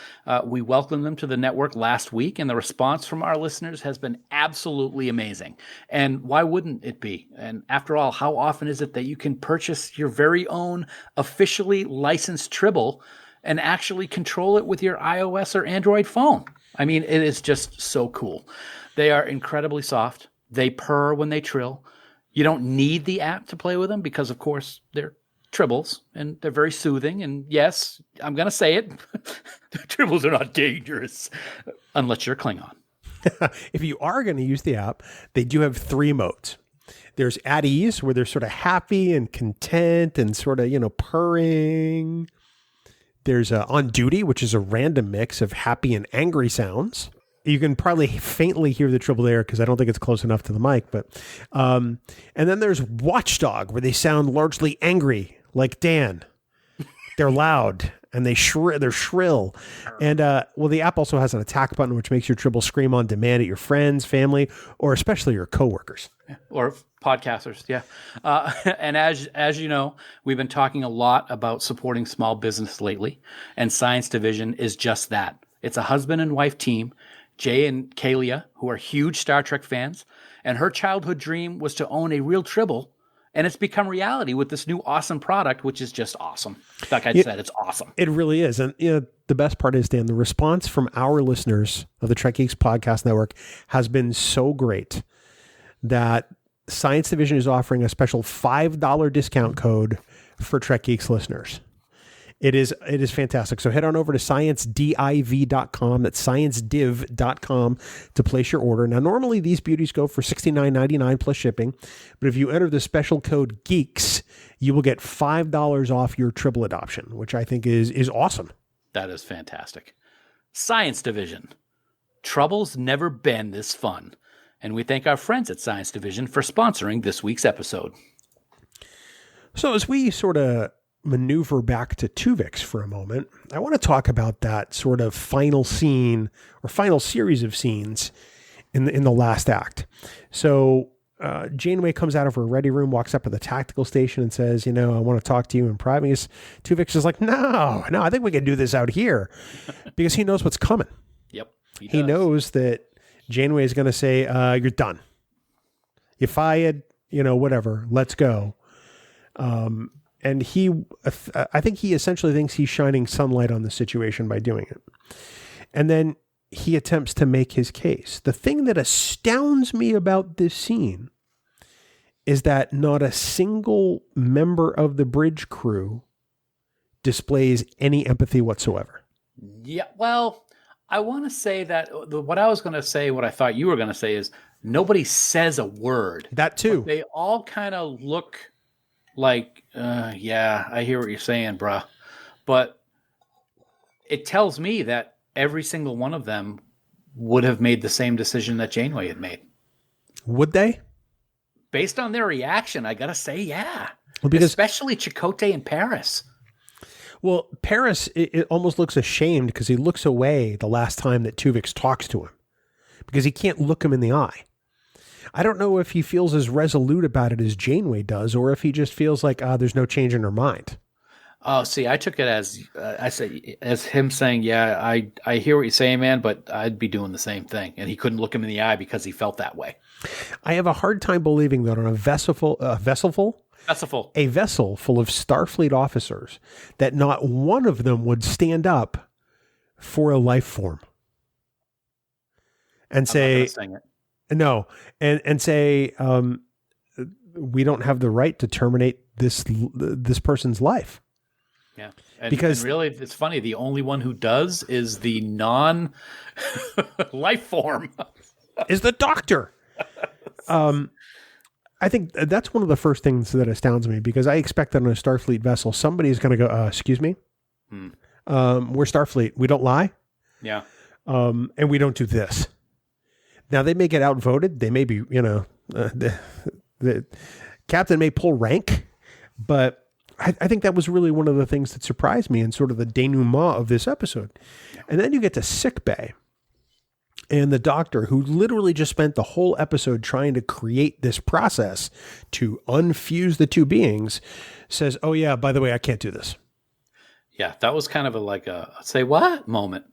We welcomed them to the network last week, and the response from our listeners has been absolutely amazing. And why wouldn't it be? And after all, how often is it that you can purchase your very own officially licensed tribble and actually control it with your iOS or Android phone? It is just so cool. They are incredibly soft. They purr when they trill. You don't need the app to play with them because, of course, they're tribbles, and they're very soothing. And yes, I'm going to say it, the tribbles are not dangerous unless you're Klingon. If you are going to use the app, they do have 3 modes. There's at ease, where they're sort of happy and content and sort of, purring. There's on duty, which is a random mix of happy and angry sounds. You can probably faintly hear the tribble there because I don't think it's close enough to the mic. But and then there's watchdog, where they sound largely angry, like Dan. They're loud and they're shrill. And the app also has an attack button, which makes your tribble scream on demand at your friends, family, or especially your coworkers. Or podcasters, yeah. And as you know, we've been talking a lot about supporting small business lately, and Science Division is just that. It's a husband and wife team, Jay and Kalia, who are huge Star Trek fans, and her childhood dream was to own a real tribble, and it's become reality with this new awesome product, which is just awesome. Like I said, it's awesome. It really is. And the best part is, Dan, the response from our listeners of the Trek Geeks Podcast Network has been so great that Science Division is offering a special $5 discount code for Trek Geeks listeners. It is fantastic. So head on over to sciencediv.com. That's sciencediv.com to place your order. Now, normally these beauties go for $69.99 plus shipping, but if you enter the special code GEEKS, you will get $5 off your tribble adoption, which I think is awesome. That is fantastic. Science Division. Trouble's never been this fun. And we thank our friends at Science Division for sponsoring this week's episode. So as we sort of maneuver back to Tuvix for a moment, I want to talk about that sort of final scene or final series of scenes in the last act. So Janeway comes out of her ready room, walks up to the tactical station and says, I want to talk to you in private. Tuvix is like, no, I think we can do this out here because he knows what's coming. Yep. He knows that Janeway is going to say, you're done. You fired, whatever, let's go. And I think he essentially thinks he's shining sunlight on the situation by doing it. And then he attempts to make his case. The thing that astounds me about this scene is that not a single member of the bridge crew displays any empathy whatsoever. Yeah, well, I want to say that what I was going to say, what I thought you were going to say is nobody says a word. That too. They all kind of look like, yeah, I hear what you're saying, bruh. But it tells me that every single one of them would have made the same decision that Janeway had made. Would they? Based on their reaction, I got to say, yeah. Well, because, especially Chakotay and Paris. Well, Paris, it almost looks ashamed because he looks away the last time that Tuvix talks to him because he can't look him in the eye. I don't know if he feels as resolute about it as Janeway does or if he just feels like, there's no change in her mind. Oh, see, I took it as him saying, yeah, I hear what you're saying, man, but I'd be doing the same thing. And he couldn't look him in the eye because he felt that way. I have a hard time believing that on a vessel full of Starfleet officers, that not one of them would stand up for a life form and say, no, and say, we don't have the right to terminate this person's life. Yeah. And really, it's funny. The only one who does is the non-life form. Is the doctor. I think that's one of the first things that astounds me because I expect that on a Starfleet vessel, somebody is going to go, excuse me? We're Starfleet. We don't lie. Yeah. And we don't do this. Now, they may get outvoted. They may be, the captain may pull rank, but I think that was really one of the things that surprised me and sort of the denouement of this episode. And then you get to sickbay. And the doctor, who literally just spent the whole episode trying to create this process to unfuse the two beings, says, oh, yeah, by the way, I can't do this. Yeah, that was kind of a say what moment.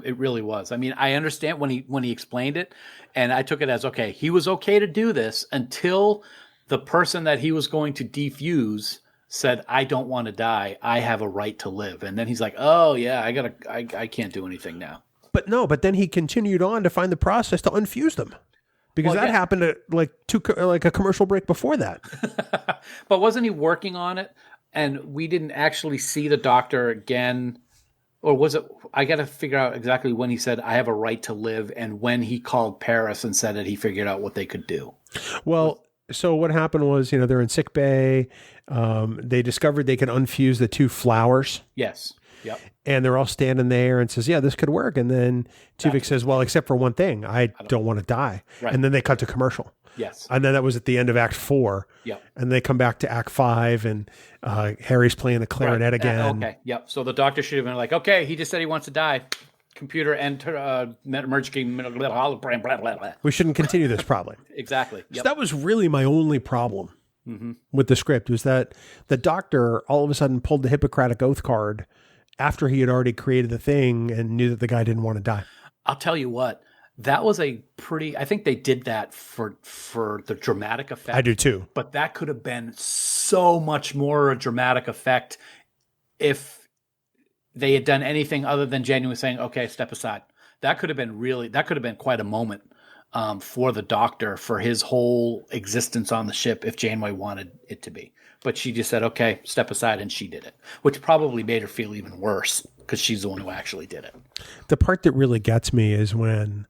It really was. I mean, I understand when he explained it, and I took it as, okay, he was okay to do this until the person that he was going to defuse said, I don't want to die. I have a right to live. And then he's like, oh, yeah, I can't do anything now. But then he continued on to find the process to unfuse them because that happened at like a commercial break before that. But wasn't he working on it? And we didn't actually see the doctor again. Or was it, I got to figure out exactly when he said, I have a right to live. And when he called Paris and said that he figured out what they could do. Well, so what happened was, they're in sick bay. They discovered they could unfuse the two flowers. Yes. Yep. And they're all standing there and says, yeah, this could work. And then Tuvix says, well, except for one thing, I don't want to die. Right. And then they cut to commercial. Yes. And then that was at the end of Act 4. Yep. And they come back to Act 5 and Harry's playing the clarinet again. Okay. Yep. So the doctor should have been like, okay, he just said he wants to die. Computer enter emerging. We shouldn't continue this probably. Exactly. Yep. So that was really my only problem with the script was that the doctor all of a sudden pulled the Hippocratic Oath card after he had already created the thing and knew that the guy didn't want to die. I'll tell you what, that was I think they did that for the dramatic effect. I do too. But that could have been so much more a dramatic effect if they had done anything other than genuinely saying, okay, step aside. That could have been quite a moment for the doctor, for his whole existence on the ship if Janeway wanted it to be. But she just said, okay, step aside, and she did it, which probably made her feel even worse because she's the one who actually did it. The part that really gets me is when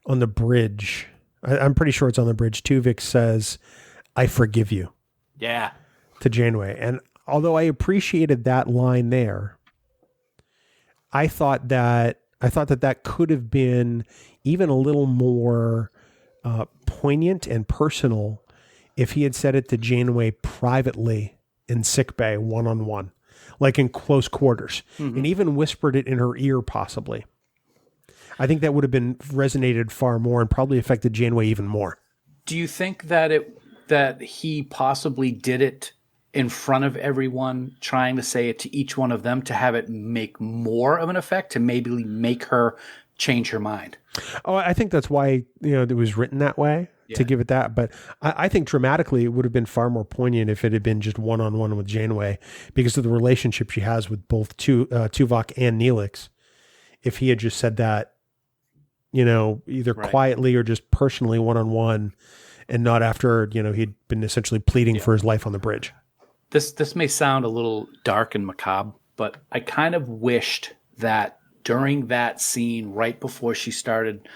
on the bridge, I'm pretty sure it's on the bridge, Tuvix says, I forgive you. Yeah. To Janeway. And although I appreciated that line there, I thought that could have been even a little more poignant and personal if he had said it to Janeway privately in sickbay, one-on-one, like in close quarters, and even whispered it in her ear, possibly. I think that would have been resonated far more and probably affected Janeway even more. Do you think that he possibly did it in front of everyone, trying to say it to each one of them to have it make more of an effect, to maybe make her change her mind? Oh, I think that's why, it was written that way, to give it that. But I think dramatically it would have been far more poignant if it had been just one-on-one with Janeway, because of the relationship she has with both Tuvok and Neelix. If he had just said that, either quietly or just personally one-on-one, and not after, he'd been essentially pleading for his life on the bridge. This may sound a little dark and macabre, but I kind of wished that during that scene, right before she started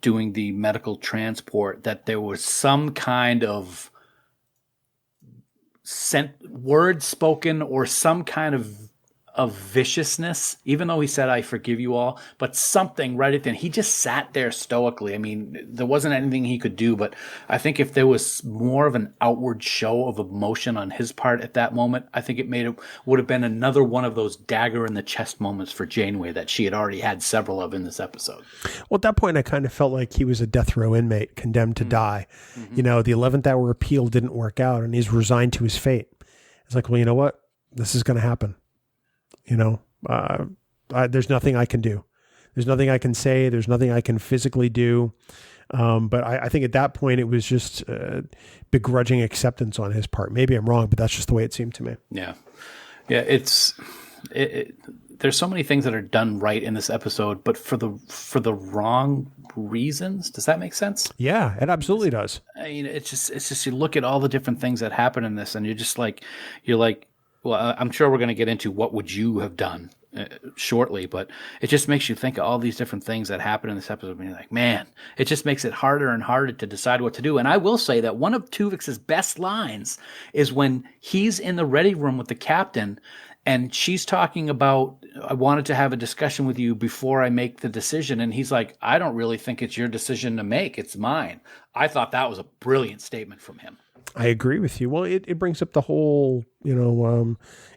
doing the medical transport, that there was some kind of word spoken or some kind of viciousness, even though he said, "I forgive you all," but something right at the end. He just sat there stoically. I mean, there wasn't anything he could do, but I think if there was more of an outward show of emotion on his part at that moment, I think would have been another one of those dagger in the chest moments for Janeway that she had already had several of in this episode. Well, at that point, I kind of felt like he was a death row inmate condemned to die. The 11th hour appeal didn't work out and he's resigned to his fate. It's like, well, you know what? This is going to happen. There's nothing I can do. There's nothing I can say. There's nothing I can physically do. But I think at that point it was just begrudging acceptance on his part. Maybe I'm wrong, but that's just the way it seemed to me. Yeah. Yeah. There's so many things that are done right in this episode, but for the wrong reasons. Does that make sense? Yeah, it absolutely does. It's just, you look at all the different things that happen in this and you're like, well, I'm sure we're going to get into what would you have done shortly, but it just makes you think of all these different things that happen in this episode. And you're like, man, it just makes it harder and harder to decide what to do. And I will say that one of Tuvix's best lines is when he's in the ready room with the captain and she's talking about, "I wanted to have a discussion with you before I make the decision." And he's like, "I don't really think it's your decision to make. It's mine." I thought that was a brilliant statement from him. I agree with you. Well, it brings up the whole,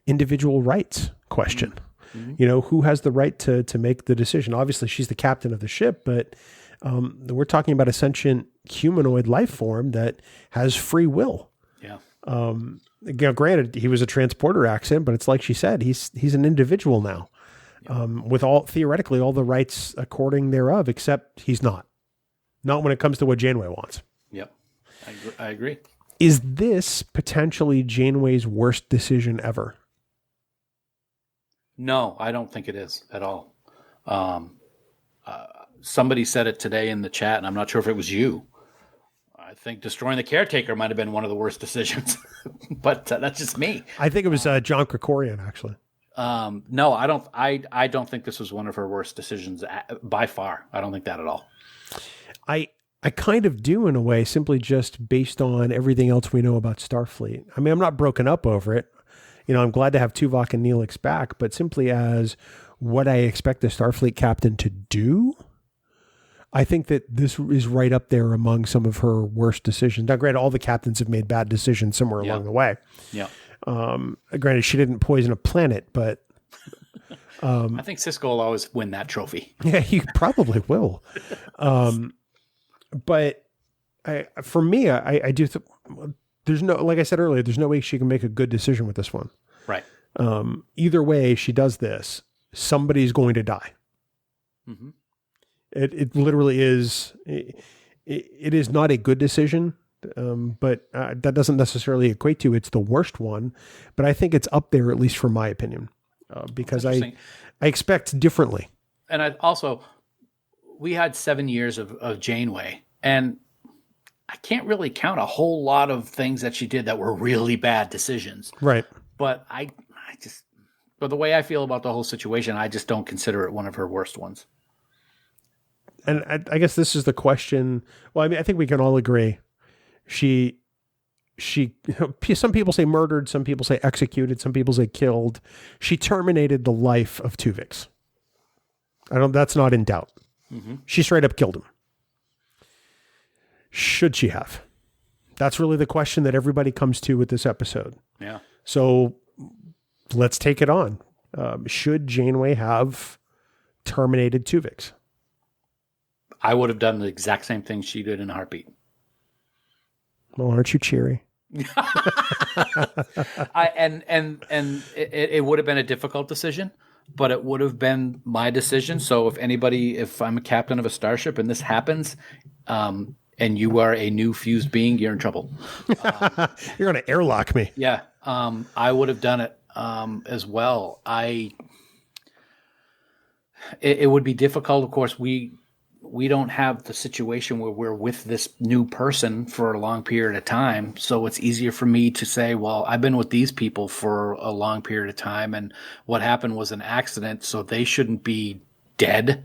individual rights question. Who has the right to make the decision? Obviously, she's the captain of the ship, but we're talking about a sentient humanoid life form that has free will. Yeah. Granted, he was a transporter accident, but it's like she said, he's an individual now, with theoretically all the rights according thereof, except he's not when it comes to what Janeway wants. Yep. I agree. Is this potentially Janeway's worst decision ever? No, I don't think it is at all. Somebody said it today in the chat, and I'm not sure if it was you. I think destroying the caretaker might have been one of the worst decisions, but that's just me. I think it was John Krikorian, actually. No, I don't. I don't think this was one of her worst decisions by far. I don't think that at all. I kind of do in a way, simply just based on everything else we know about Starfleet. I mean, I'm not broken up over it. I'm glad to have Tuvok and Neelix back, but simply as what I expect the Starfleet captain to do, I think that this is right up there among some of her worst decisions. Now, granted, all the captains have made bad decisions somewhere along the way. Yeah. Granted, she didn't poison a planet, but I think Cisco will always win that trophy. Yeah, he probably will. But for me, I do. There's no, like I said earlier, there's no way she can make a good decision with this one. Right. Either way she does this, somebody's going to die. Mm-hmm. It literally is. It is not a good decision, but that doesn't necessarily equate to it's the worst one. But I think it's up there, at least from my opinion, because I expect differently. And we had 7 years of Janeway, and I can't really count a whole lot of things that she did that were really bad decisions. Right. But but the way I feel about the whole situation, I just don't consider it one of her worst ones. And I guess this is the question. Well, I mean, I think we can all agree. She, some people say murdered, some people say executed, some people say killed. She terminated the life of Tuvix. That's not in doubt. Mm-hmm. She straight up killed him. Should she have? That's really the question that everybody comes to with this episode. Yeah. So let's take it on. Should Janeway have terminated Tuvix? I would have done the exact same thing she did in a heartbeat. Well, aren't you cheery? It would have been a difficult decision, but it would have been my decision. So if I'm a captain of a starship and this happens, and you are a new fused being, you're in trouble. You're going to airlock me. Yeah. I would have done it as well. It would be difficult. Of course, we don't have the situation where we're with this new person for a long period of time. So it's easier for me to say, well, I've been with these people for a long period of time, and what happened was an accident, so they shouldn't be dead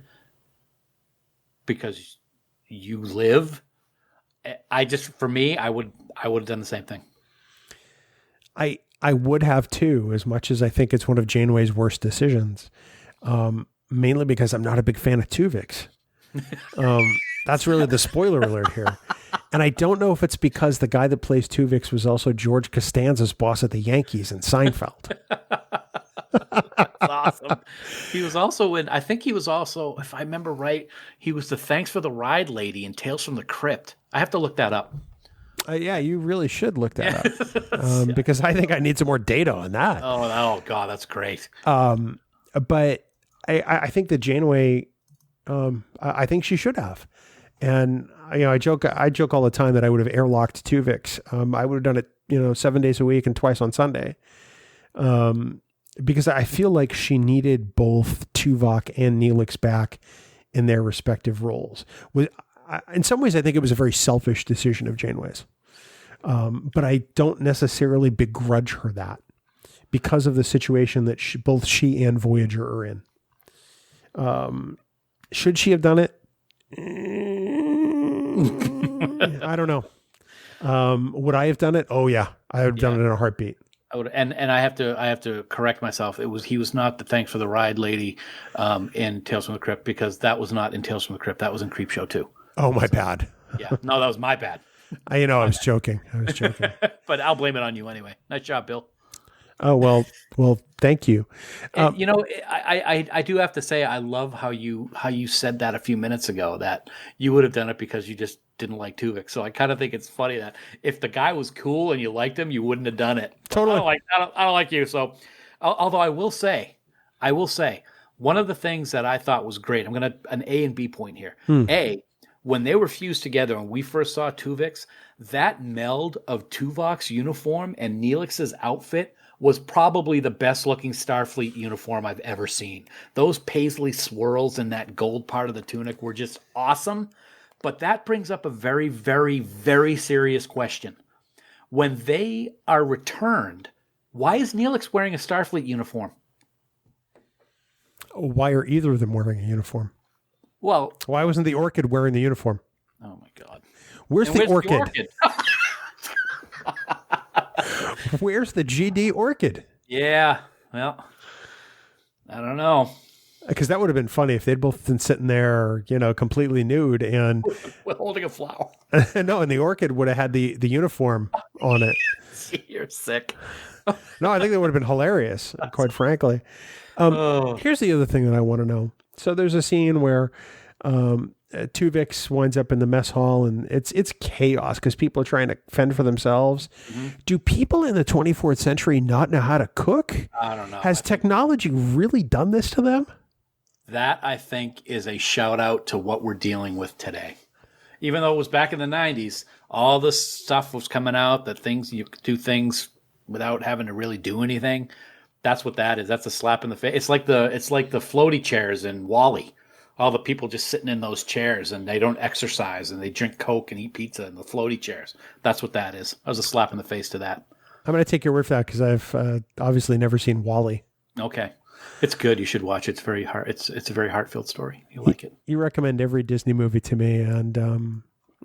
because you live. For me, I would have done the same thing. I would have too, as much as I think it's one of Janeway's worst decisions. Mainly because I'm not a big fan of Tuvix. That's really the spoiler alert here. And I don't know if it's because the guy that plays Tuvix was also George Costanza's boss at the Yankees in Seinfeld. That's awesome. He was also if I remember right, he was the Thanks for the Ride lady in Tales from the Crypt. I have to look that up. Yeah, you really should look that up. Because I think I need some more data on that. Oh God, that's great. But I think that Janeway, I think she should have. And I joke all the time that I would have airlocked Tuvix. I would have done it, 7 days a week and twice on Sunday. Because I feel like she needed both Tuvok and Neelix back in their respective roles. In some ways, I think it was a very selfish decision of Janeway's. But I don't necessarily begrudge her that because of the situation that both she and Voyager are in. Should she have done it? I don't know. Would I have done it? Oh yeah, I would have done it in a heartbeat. I would, and I have to correct myself. He was not the Thanks for the Ride lady in Tales from the Crypt, because that was not in Tales from the Crypt. That was in Creepshow 2. Oh, my bad. Yeah, no, that was my bad. I was joking. But I'll blame it on you anyway. Nice job, Bill. Oh, well, thank you. I do have to say, I love how you said that a few minutes ago, that you would have done it because you just didn't like Tuvix. So I kind of think it's funny that if the guy was cool and you liked him, you wouldn't have done it. Totally. I don't like you. So, although I will say, one of the things that I thought was great, I'm going to an A and B point here. A, when they were fused together and we first saw Tuvix, that meld of Tuvok's uniform and Neelix's outfit was probably the best looking Starfleet uniform I've ever seen. Those paisley swirls and that gold part of the tunic were just awesome. But that brings up a very, very, very serious question. When they are returned, why is Neelix wearing a Starfleet uniform? Why are either of them wearing a uniform? Well, why wasn't the Orchid wearing the uniform? Oh my God. Where's the Orchid? Where's the GD Orchid? Yeah, well, I don't know. Because that would have been funny if they'd both been sitting there, completely nude and holding a flower. No, and the Orchid would have had the uniform on it. You're sick. No, I think that would have been hilarious, quite frankly. Here's the other thing that I want to know. So there's a scene where Tuvix winds up in the mess hall, and it's chaos because people are trying to fend for themselves. Mm-hmm. Do people in the 24th century not know how to cook? I don't know. Has technology really done this to them? That, I think, is a shout out to what we're dealing with today. Even though it was back in the 90s, all this stuff was coming out, that you could do things without having to really do anything. That's what that is. That's a slap in the face. It's like the floaty chairs in WALL-E. All the people just sitting in those chairs, and they don't exercise, and they drink Coke and eat pizza in the floaty chairs. That's what that is. That was a slap in the face to that. I'm going to take your word for that because I've obviously never seen WALL-E. Okay. It's good. You should watch it. It's very heart. It's a very heartfelt story. You like it. You recommend every Disney movie to me, and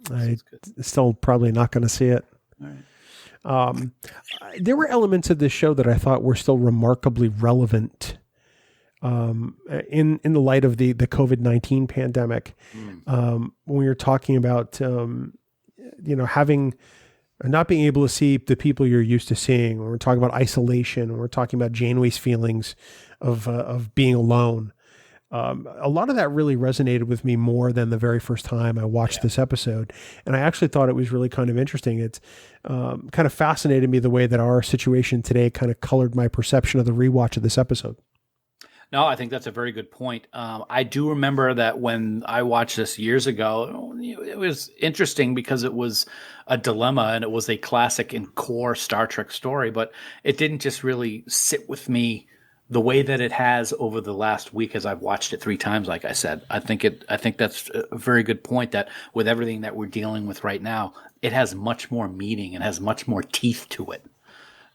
I still probably not going to see it. All right. There were elements of this show that I thought were still remarkably relevant in the light of the COVID-19 pandemic. When we were talking about having not being able to see the people you're used to seeing, when we're talking about isolation, when we're talking about Janeway's feelings of being alone. a lot of that really resonated with me more than the very first time I watched this episode. And I actually thought it was really kind of interesting. It's kind of fascinated me the way that our situation today kind of colored my perception of the rewatch of this episode. No, I think that's a very good point. I do remember that when I watched this years ago, it was interesting because it was a dilemma and it was a classic and core Star Trek story, but it didn't just really sit with me the way that it has over the last week as I've watched it 3 times, like I said. I think that's a very good point, that with everything that we're dealing with right now, it has much more meaning and has much more teeth to it,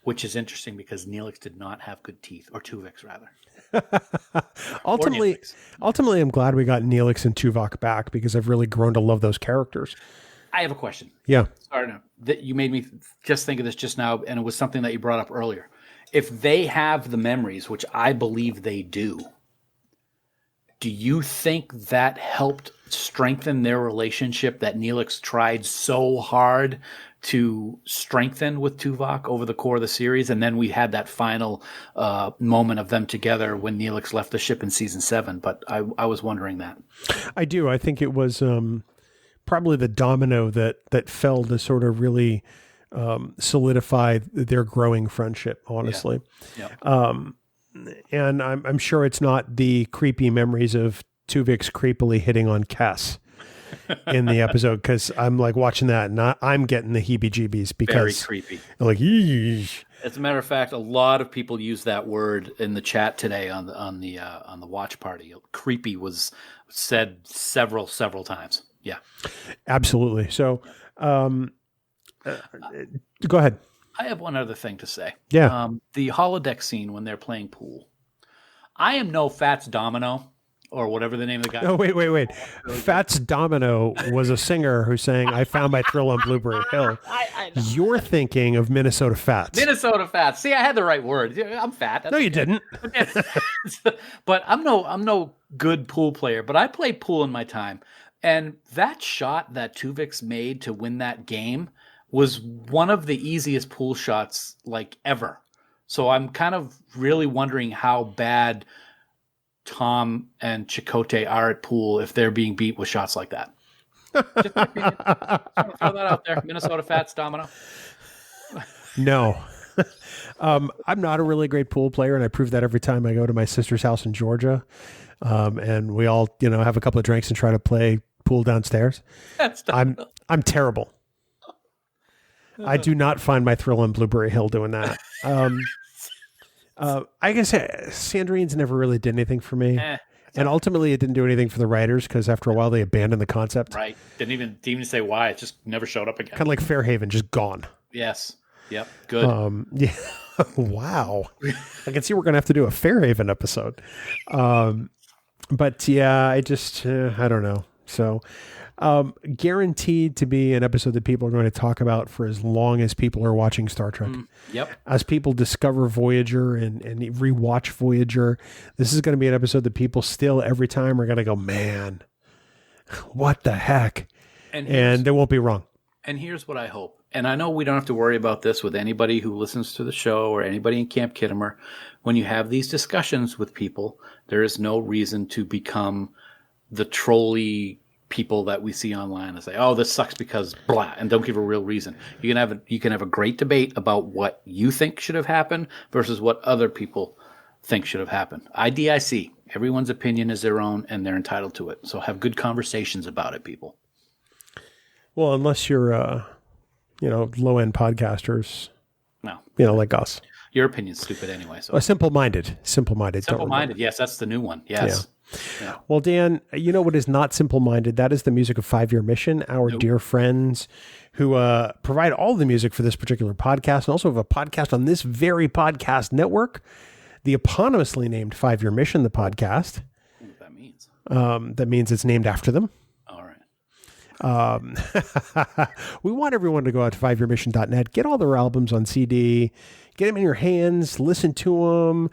which is interesting because Neelix did not have good teeth, or Tuvix rather. Ultimately, I'm glad we got Neelix and Tuvok back because I've really grown to love those characters. I have a question. Yeah. Sorry, that you made me just think of this just now, and it was something that you brought up earlier. If they have the memories, which I believe they do you think that helped strengthen their relationship that Neelix tried so hard to strengthen with Tuvok over the core of the series? And then we had that final moment of them together when Neelix left the ship in season 7. But I was wondering that. I do. I think it was probably the domino that fell to sort of really solidify their growing friendship, honestly. Yeah. And I'm sure it's not the creepy memories of Tuvix creepily hitting on Cass in the episode, because I'm like watching that and I'm getting the heebie-jeebies because very creepy. I'm like, yeesh. As a matter of fact, a lot of people use that word in the chat today on the watch party. Creepy was said several times. Yeah, absolutely. So, go ahead. I have one other thing to say. Yeah. The holodeck scene when they're playing pool. I am no Fats Domino or whatever the name of the guy. Oh, wait. Fats Domino was a singer who sang "I Found My Thrill on Blueberry Hill." I know. You're thinking of Minnesota Fats. Minnesota Fats. See, I had the right word. I'm fat. That's no, you didn't. But I'm no good pool player. But I played pool in my time, and that shot that Tuvix made to win that game was one of the easiest pool shots like ever. So I'm kind of really wondering how bad Tom and Chakotay are at pool if they're being beat with shots like that. Just my opinion. Just throw that out there. Minnesota Fats, Domino. No. I'm not a really great pool player, and I prove that every time I go to my sister's house in Georgia. And we all, have a couple of drinks and try to play pool downstairs. I'm terrible. I do not find my thrill on Blueberry Hill doing that. I guess Sandrine's never really did anything for me. And ultimately it didn't do anything for the writers because after a while they abandoned the concept. Right. Didn't even say why. It just never showed up again. Kind of like Fairhaven, just gone. Yes. Yep. Good. Yeah. Wow. I can see we're going to have to do a Fairhaven episode. But yeah, I don't know. So, guaranteed to be an episode that people are going to talk about for as long as people are watching Star Trek. Yep. As people discover Voyager and rewatch Voyager, this is going to be an episode that people still every time are going to go, man, what the heck? And they won't be wrong. And here's what I hope. And I know we don't have to worry about this with anybody who listens to the show or anybody in Camp Kittimer. When you have these discussions with people, there is no reason to become the trolly people that we see online and say, "Oh, this sucks because blah," and don't give a real reason. You can have a great debate about what you think should have happened versus what other people think should have happened. IDIC. Everyone's opinion is their own, and they're entitled to it. So have good conversations about it, people. Well, unless you're, low-end podcasters, No, like us. Your opinion's stupid anyway. So Simple-minded. Simple-minded. Yes, that's the new one. Yes. Yeah. Well, Dan, you know what is not simple-minded? That is the music of 5 Year Mission, our dear friends who provide all the music for this particular podcast and also have a podcast on this very podcast network, the eponymously named 5 Year Mission, the podcast. I don't know what that means. That means it's named after them. All right. We want everyone to go out to 5yearmission.net, get all their albums on CD, get them in your hands, listen to them,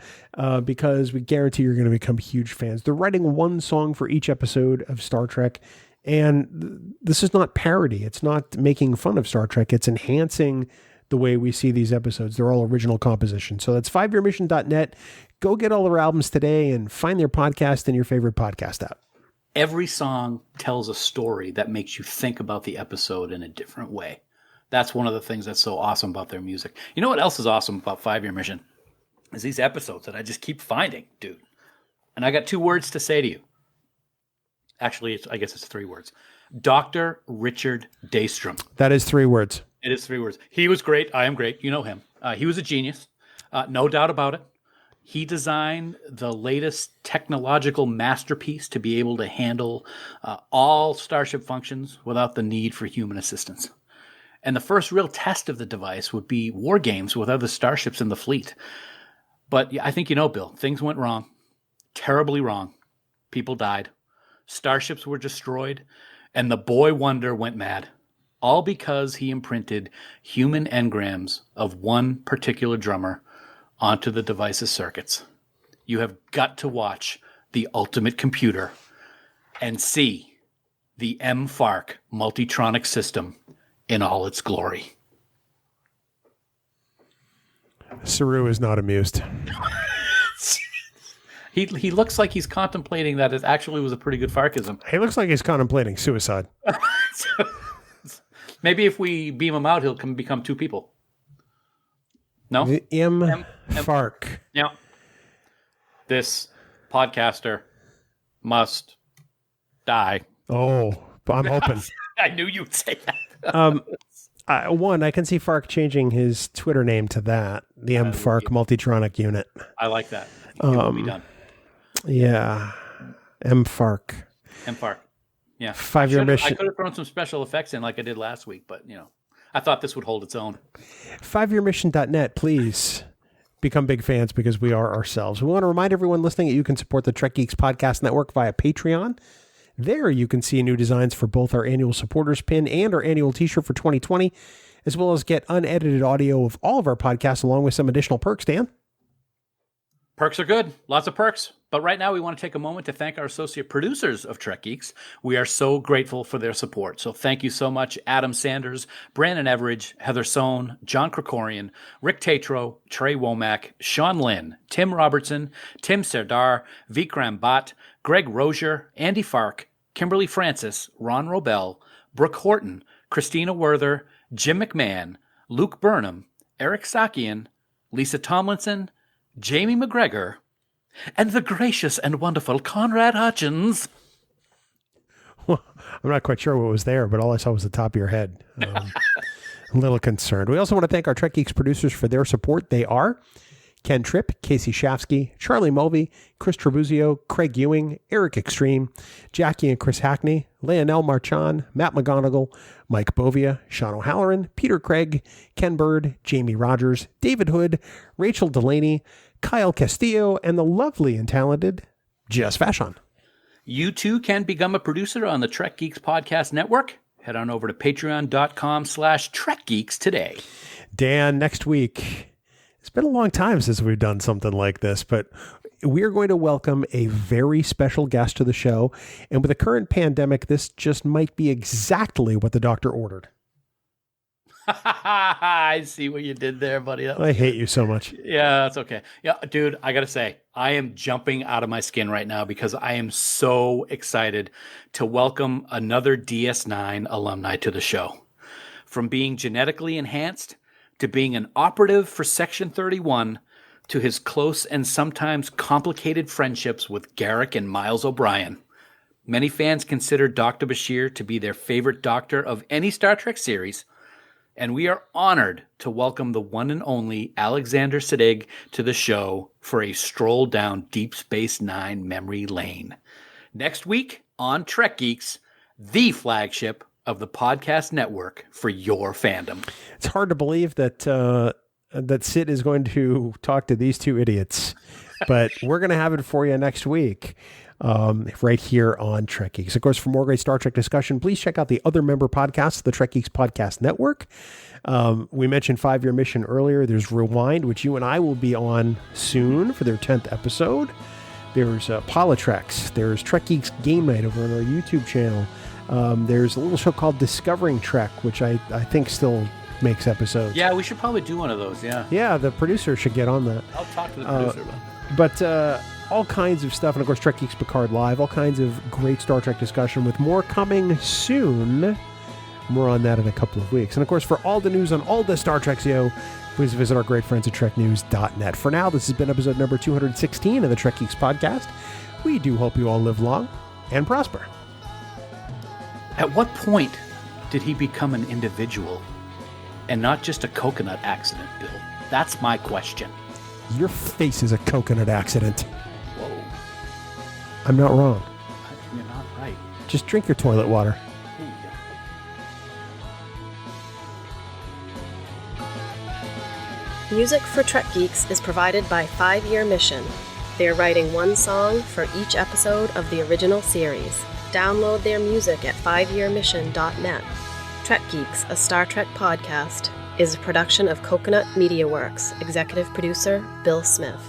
because we guarantee you're going to become huge fans. They're writing one song for each episode of Star Trek, and this is not parody. It's not making fun of Star Trek. It's enhancing the way we see these episodes. They're all original compositions. So that's 5yearmission.net. Go get all their albums today and find their podcast in your favorite podcast app. Every song tells a story that makes you think about the episode in a different way. That's one of the things that's so awesome about their music. You know what else is awesome about 5 Year Mission? Is these episodes that I just keep finding, dude. And I got 2 words to say to you. Actually, I guess it's 3 words. Dr. Richard Daystrom. That is 3 words. It is 3 words. He was great. I am great. You know him. He was a genius. No doubt about it. He designed the latest technological masterpiece to be able to handle all Starship functions without the need for human assistance. And the first real test of the device would be war games with other starships in the fleet. But I think you know, Bill, things went wrong. Terribly wrong. People died. Starships were destroyed. And the boy wonder went mad. All because he imprinted human engrams of one particular drummer onto the device's circuits. You have got to watch The Ultimate Computer and see the MFARC Multitronic system in all its glory. Saru is not amused. He looks like he's contemplating that it actually was a pretty good Farkism. He looks like he's contemplating suicide. Maybe if we beam him out, he'll become 2 people. No? The MFARC. Yeah. This podcaster must die. Oh, I'm hoping. I knew you'd say that. I can see Fark changing his Twitter name to that. The MFARC Multitronic Unit. I like that. It will be done. Yeah. MFARC. MFARC. Yeah. 5 Year Mission. I could have thrown some special effects in like I did last week, but, I thought this would hold its own. 5yearmission.net, please become big fans because we are ourselves. We want to remind everyone listening that you can support the Trek Geeks Podcast Network via Patreon. There you can see new designs for both our annual supporters pin and our annual t-shirt for 2020, as well as get unedited audio of all of our podcasts along with some additional perks, Dan. Perks are good. Lots of perks. But right now we want to take a moment to thank our associate producers of Trek Geeks. We are so grateful for their support. So thank you so much, Adam Sanders, Brandon Everidge, Heather Sohn, John Krikorian, Rick Tatro, Trey Womack, Sean Lynn, Tim Robertson, Tim Serdar, Vikram Bhatt, Greg Rozier, Andy Fark, Kimberly Francis, Ron Robel, Brooke Horton, Christina Werther, Jim McMahon, Luke Burnham, Eric Sakian, Lisa Tomlinson, Jamie McGregor, and the gracious and wonderful Conrad Hutchins. Well, I'm not quite sure what was there, but all I saw was the top of your head. A little concerned. We also want to thank our Trek Geeks producers for their support. They are Ken Tripp, Casey Shafsky, Charlie Mulvey, Chris Trabuzio, Craig Ewing, Eric Extreme, Jackie and Chris Hackney, Leonel Marchand, Matt McGonigal, Mike Bovia, Sean O'Halloran, Peter Craig, Ken Bird, Jamie Rogers, David Hood, Rachel Delaney, Kyle Castillo, and the lovely and talented Jess Vashon. You too can become a producer on the Trek Geeks Podcast Network. Head on over to patreon.com/TrekGeeks today. Dan, next week, it's been a long time since we've done something like this, but we're going to welcome a very special guest to the show. And with the current pandemic, this just might be exactly what the doctor ordered. I see what you did there, buddy. I hate you so much. Yeah, that's okay. Yeah, dude, I got to say, I am jumping out of my skin right now because I am so excited to welcome another DS9 alumni to the show. From being genetically enhanced to being an operative for Section 31 to his close and sometimes complicated friendships with Garrick and Miles O'Brien. Many fans consider Dr. Bashir to be their favorite doctor of any Star Trek series, and we are honored to welcome the one and only Alexander Siddig to the show for a stroll down Deep Space Nine memory lane. Next week on Trek Geeks, the flagship of the podcast network for your fandom. It's hard to believe that that Sid is going to talk to these two idiots, but we're going to have it for you next week. Right here on Trek Geeks. Of course, for more great Star Trek discussion, please check out the other member podcasts, the Trek Geeks Podcast Network. We mentioned 5 Year Mission earlier. There's Rewind, which you and I will be on soon for their 10th episode. There's Polytrex. There's Trek Geeks Game Night over on our YouTube channel. There's a little show called Discovering Trek, which I think still makes episodes. Yeah, we should probably do one of those. Yeah. Yeah, the producer should get on that. I'll talk to the producer about that. But all kinds of stuff, and of course Trek Geeks Picard Live, all kinds of great Star Trek discussion with more coming soon. More on that in a couple of weeks. And of course, for all the news on all the Star Trek, please visit our great friends at treknews.net. For now, this has been episode number 216 of the Trek Geeks podcast. We do hope you all live long and prosper. At what point did he become an individual and not just a coconut accident, Bill? That's my question. Your face is a coconut accident. Whoa. I'm not wrong. You're not right. Just drink your toilet water. Music for Trek Geeks is provided by 5 Year Mission. They are writing one song for each episode of the original series. Download their music at 5yearmission.net. Trek Geeks, a Star Trek podcast, is a production of Coconut Media Works, executive producer Bill Smith.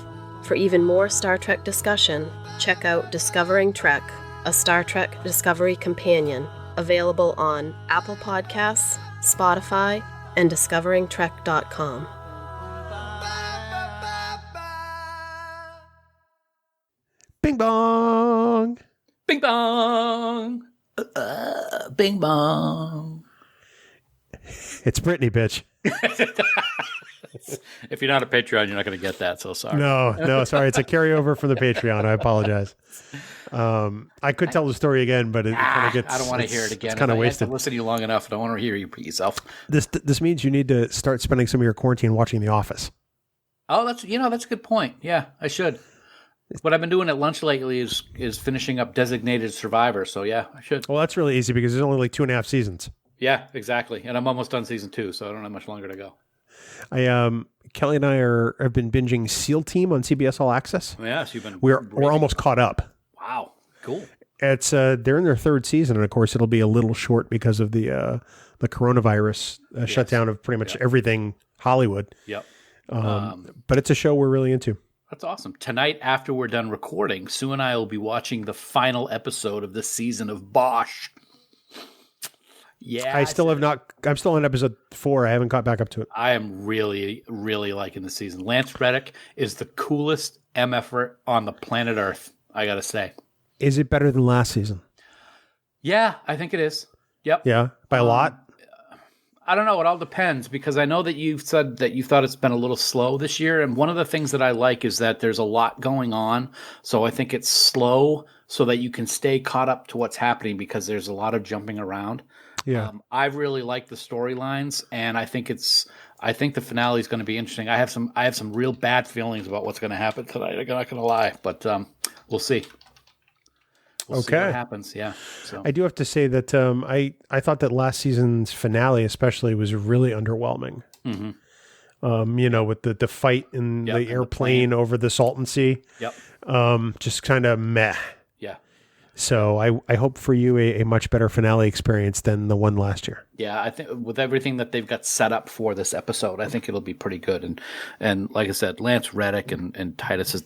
For even more Star Trek discussion, check out Discovering Trek, a Star Trek Discovery companion, available on Apple Podcasts, Spotify, and discoveringtrek.com. Bing bong! Bing bong! Bing bong! It's Brittany, bitch. If you're not a Patreon, you're not going to get that, so sorry. No, sorry. It's a carryover from the Patreon. I apologize. I could tell the story again, but it kind of gets... I don't want to hear it again. It's kind of wasted. I've listened to you long enough. I don't want to hear you repeat yourself. This means you need to start spending some of your quarantine watching The Office. Oh, that's a good point. Yeah, I should. What I've been doing at lunch lately is finishing up Designated Survivor. So yeah, I should. Well, that's really easy because there's only like 2.5 seasons. Yeah, exactly. And I'm almost done season 2, so I don't have much longer to go. Kelly and I have been binging SEAL Team on CBS All Access. Yeah, so you've been. We're almost caught up. Wow, cool. It's they're in their 3rd season, and of course it'll be a little short because of the coronavirus shutdown of pretty much everything Hollywood. Yep. But it's a show we're really into. That's awesome. Tonight, after we're done recording, Sue and I will be watching the final episode of this season of Bosch. Yeah, I'm still on episode 4. I haven't caught back up to it. I am really, really liking the season. Lance Reddick is the coolest MFer on the planet Earth, I got to say. Is it better than last season? Yeah, I think it is. Yep. Yeah, by a lot? I don't know. It all depends because I know that you've said that you thought it's been a little slow this year. And one of the things that I like is that there's a lot going on. So I think it's slow so that you can stay caught up to what's happening because there's a lot of jumping around. Yeah. I really like the storylines and I think the finale is going to be interesting. I have some real bad feelings about what's going to happen tonight. I'm not going to lie, but we'll see. We'll see what happens. Yeah. So. I do have to say that I thought that last season's finale especially was really underwhelming. Mm-hmm. With the fight in the airplane over the Salton Sea. Yep. Just kind of meh. Yeah. So I hope for you a much better finale experience than the one last year. Yeah, I think with everything that they've got set up for this episode, I think it'll be pretty good. And like I said, Lance Reddick and Titus,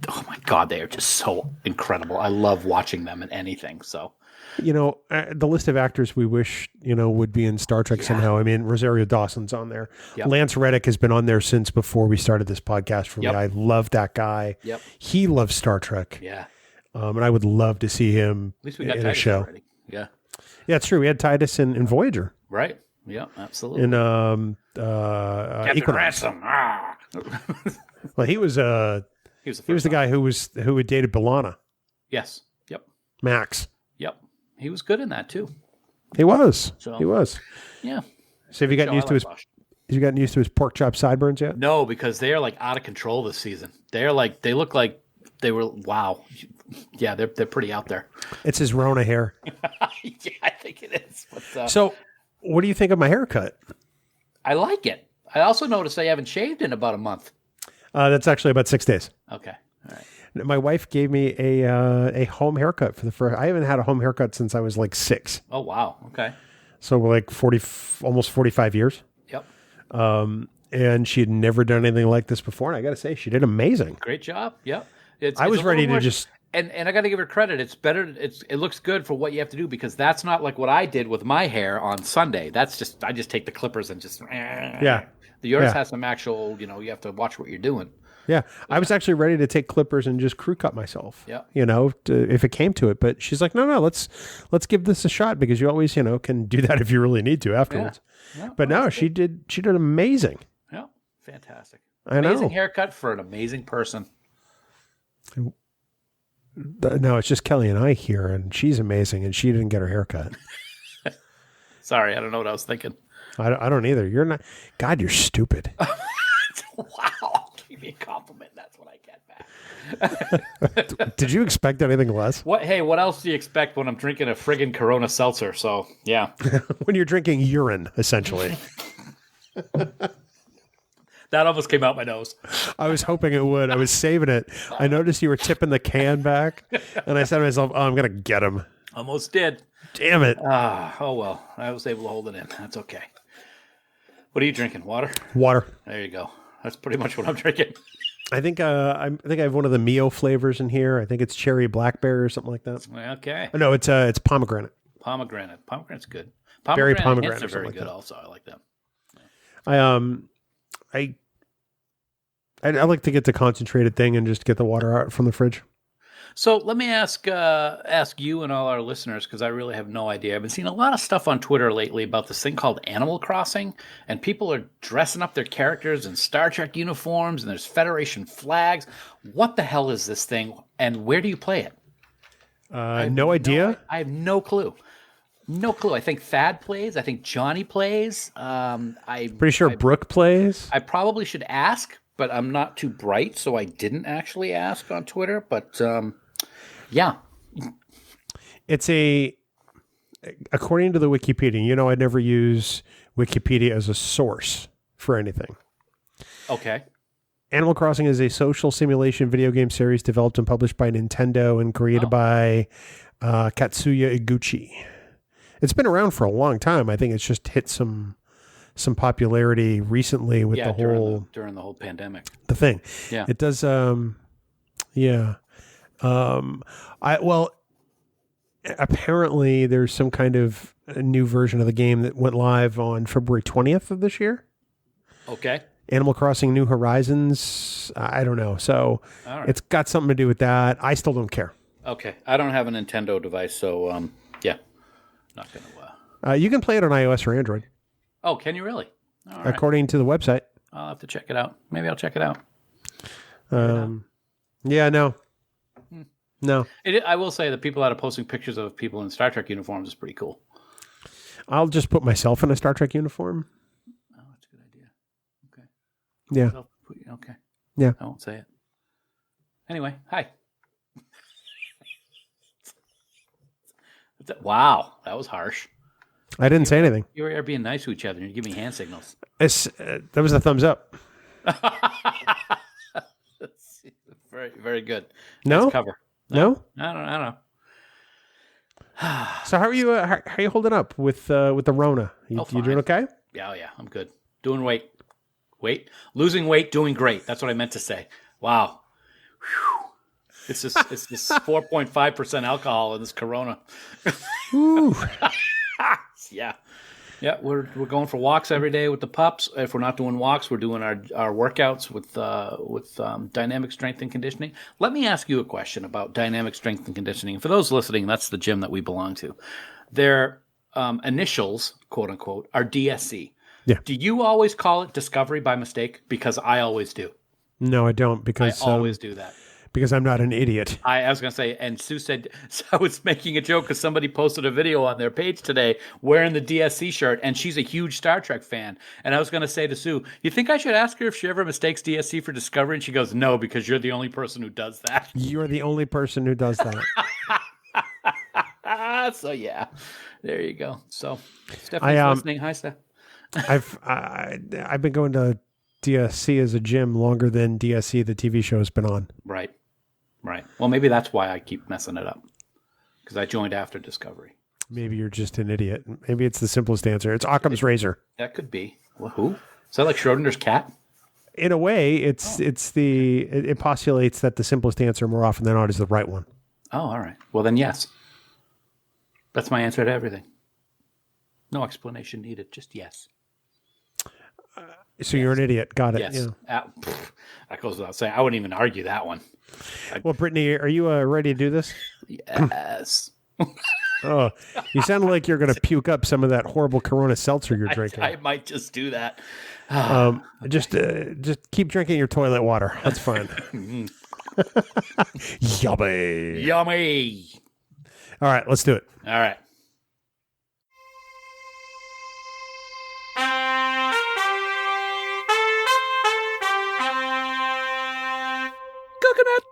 oh my God, they are just so incredible. I love watching them in anything. So, the list of actors we wish, would be in Star Trek somehow. I mean, Rosario Dawson's on there. Yep. Lance Reddick has been on there since before we started this podcast for me. I love that guy. Yep. He loves Star Trek. Yeah. And I would love to see him At least we got in Titus a show. already. Yeah. Yeah, it's true. We had Titus in Voyager. Right. Yeah, absolutely. In Captain Equinox. Ransom. Well, he was the guy who had dated B'Elanna. Yes. Yep. Max. Yep. He was good in that too. He was. So, he was. Yeah. So have you gotten used to his pork chop sideburns yet? No, because they are like out of control this season. They look like they were wow. Yeah, they're pretty out there. It's his Rona hair. Yeah, I think it is. But, so, what do you think of my haircut? I like it. I also noticed I haven't shaved in about a month. That's actually about 6 days. Okay. All right. My wife gave me a home haircut for the first. I haven't had a home haircut since I was like 6. Oh wow. Okay. So we're like almost 45 years. Yep. And she had never done anything like this before. And I got to say, she did amazing. Great job. Yep. I was ready to just And I got to give her credit. It's better. It looks good for what you have to do, because that's not like what I did with my hair on Sunday. That's just I just take the clippers and just Yeah. Yours has some actual. You have to watch what you're doing. Yeah. I was actually ready to take clippers and just crew cut myself. Yeah. If it came to it, but she's like, no, let's give this a shot, because you always can do that if you really need to afterwards. Yeah. But no, she did amazing. Yeah, fantastic. I know. Amazing haircut for an amazing person. No, it's just Kelly and I here, and she's amazing, and she didn't get her haircut. Sorry, I don't know what I was thinking. I don't either. You're not. God, you're stupid. Wow, give me a compliment. That's what I get back. Did you expect anything less? What else do you expect when I'm drinking a friggin' Corona seltzer? So, yeah. When you're drinking urine, essentially. That almost came out my nose. I was hoping it would. I was saving it. I noticed you were tipping the can back, and I said to myself, I'm going to get him. Almost did. Damn it. Oh, well. I was able to hold it in. That's okay. What are you drinking? Water? Water. There you go. That's pretty much what I'm drinking. I think I have one of the Mio flavors in here. I think it's cherry blackberry or something like that. Okay. Oh, no, it's pomegranate. Pomegranate's good. Berry pomegranate Hints are or something very like good that. also. I like them. I like to get the concentrated thing and just get the water out from the fridge. So let me ask you and all our listeners, because I really have no idea. I've been seeing a lot of stuff on Twitter lately about this thing called Animal Crossing, and people are dressing up their characters in Star Trek uniforms, and there's Federation flags. What the hell is this thing, and where do you play it? No idea. I have no clue. No clue. I think Thad plays. I think Johnny plays. Pretty sure Brooke plays. I probably should ask, but I'm not too bright, so I didn't actually ask on Twitter. But yeah, it's according to the Wikipedia. I never use Wikipedia as a source for anything. Okay. Animal Crossing is a social simulation video game series developed and published by Nintendo and created by Katsuya Iguchi. It's been around for a long time. I think it's just hit some popularity recently with the whole during the whole pandemic. The thing. Yeah. It does. Apparently there's some kind of a new version of the game that went live on February 20th of this year. Okay. Animal Crossing New Horizons. I don't know. So It's got something to do with that. I still don't care. Okay. I don't have a Nintendo device, so yeah. Not going to. You can play it on iOS or Android. Oh, can you really? All right. According to the website. I'll have to check it out. Maybe I'll check it out. Yeah, no. No. I will say that people that are posting pictures of people in Star Trek uniforms is pretty cool. I'll just put myself in a Star Trek uniform. Oh, that's a good idea. Okay. Yeah. Okay. Yeah. I won't say it. Anyway, hi. Wow, that was harsh. I didn't say anything. You were being nice to each other and you give me hand signals. That was a thumbs up. Very, very good. No? Nice cover. No? I don't know. So how are you? How are you holding up with the Rona? You doing okay? Yeah, I'm good. Doing losing weight, doing great. That's what I meant to say. Wow. Whew. It's this 4.5% alcohol in this Corona. Ooh. Yeah. Yeah, we're going for walks every day with the pups. If we're not doing walks, we're doing our workouts with dynamic strength and conditioning. Let me ask you a question about dynamic strength and conditioning. For those listening, that's the gym that we belong to. Their initials, quote unquote, are DSC. Yeah. Do you always call it Discovery by mistake? Because I always do. No, I don't. Because I always do that. Because I'm not an idiot. I was going to say, and Sue said, so I was making a joke because somebody posted a video on their page today wearing the DSC shirt, and she's a huge Star Trek fan. And I was going to say to Sue, you think I should ask her if she ever mistakes DSC for Discovery? And she goes, no, because you're the only person who does that. You're the only person who does that. So, yeah, there you go. So, Stephanie's listening. Hi, Steph. I've been going to DSC as a gym longer than DSC, the TV show, has been on. Right. Well, maybe that's why I keep messing it up, because I joined after Discovery. Maybe you're just an idiot. Maybe it's the simplest answer. It's Occam's razor. That could be. Well, who? Is that like Schrodinger's cat? In a way, it postulates that the simplest answer more often than not is the right one. Oh, all right. Well, then yes. That's my answer to everything. No explanation needed. Just yes. So you're an idiot. Got it. Yes. Yeah. That goes without saying. I wouldn't even argue that one. Well, Brittany, are you ready to do this? Yes. Oh, you sound like you're going to puke up some of that horrible Corona seltzer you're drinking. I might just do that. Just keep drinking your toilet water. That's fine. Yummy. Yummy. All right, let's do it. All right. Coconut.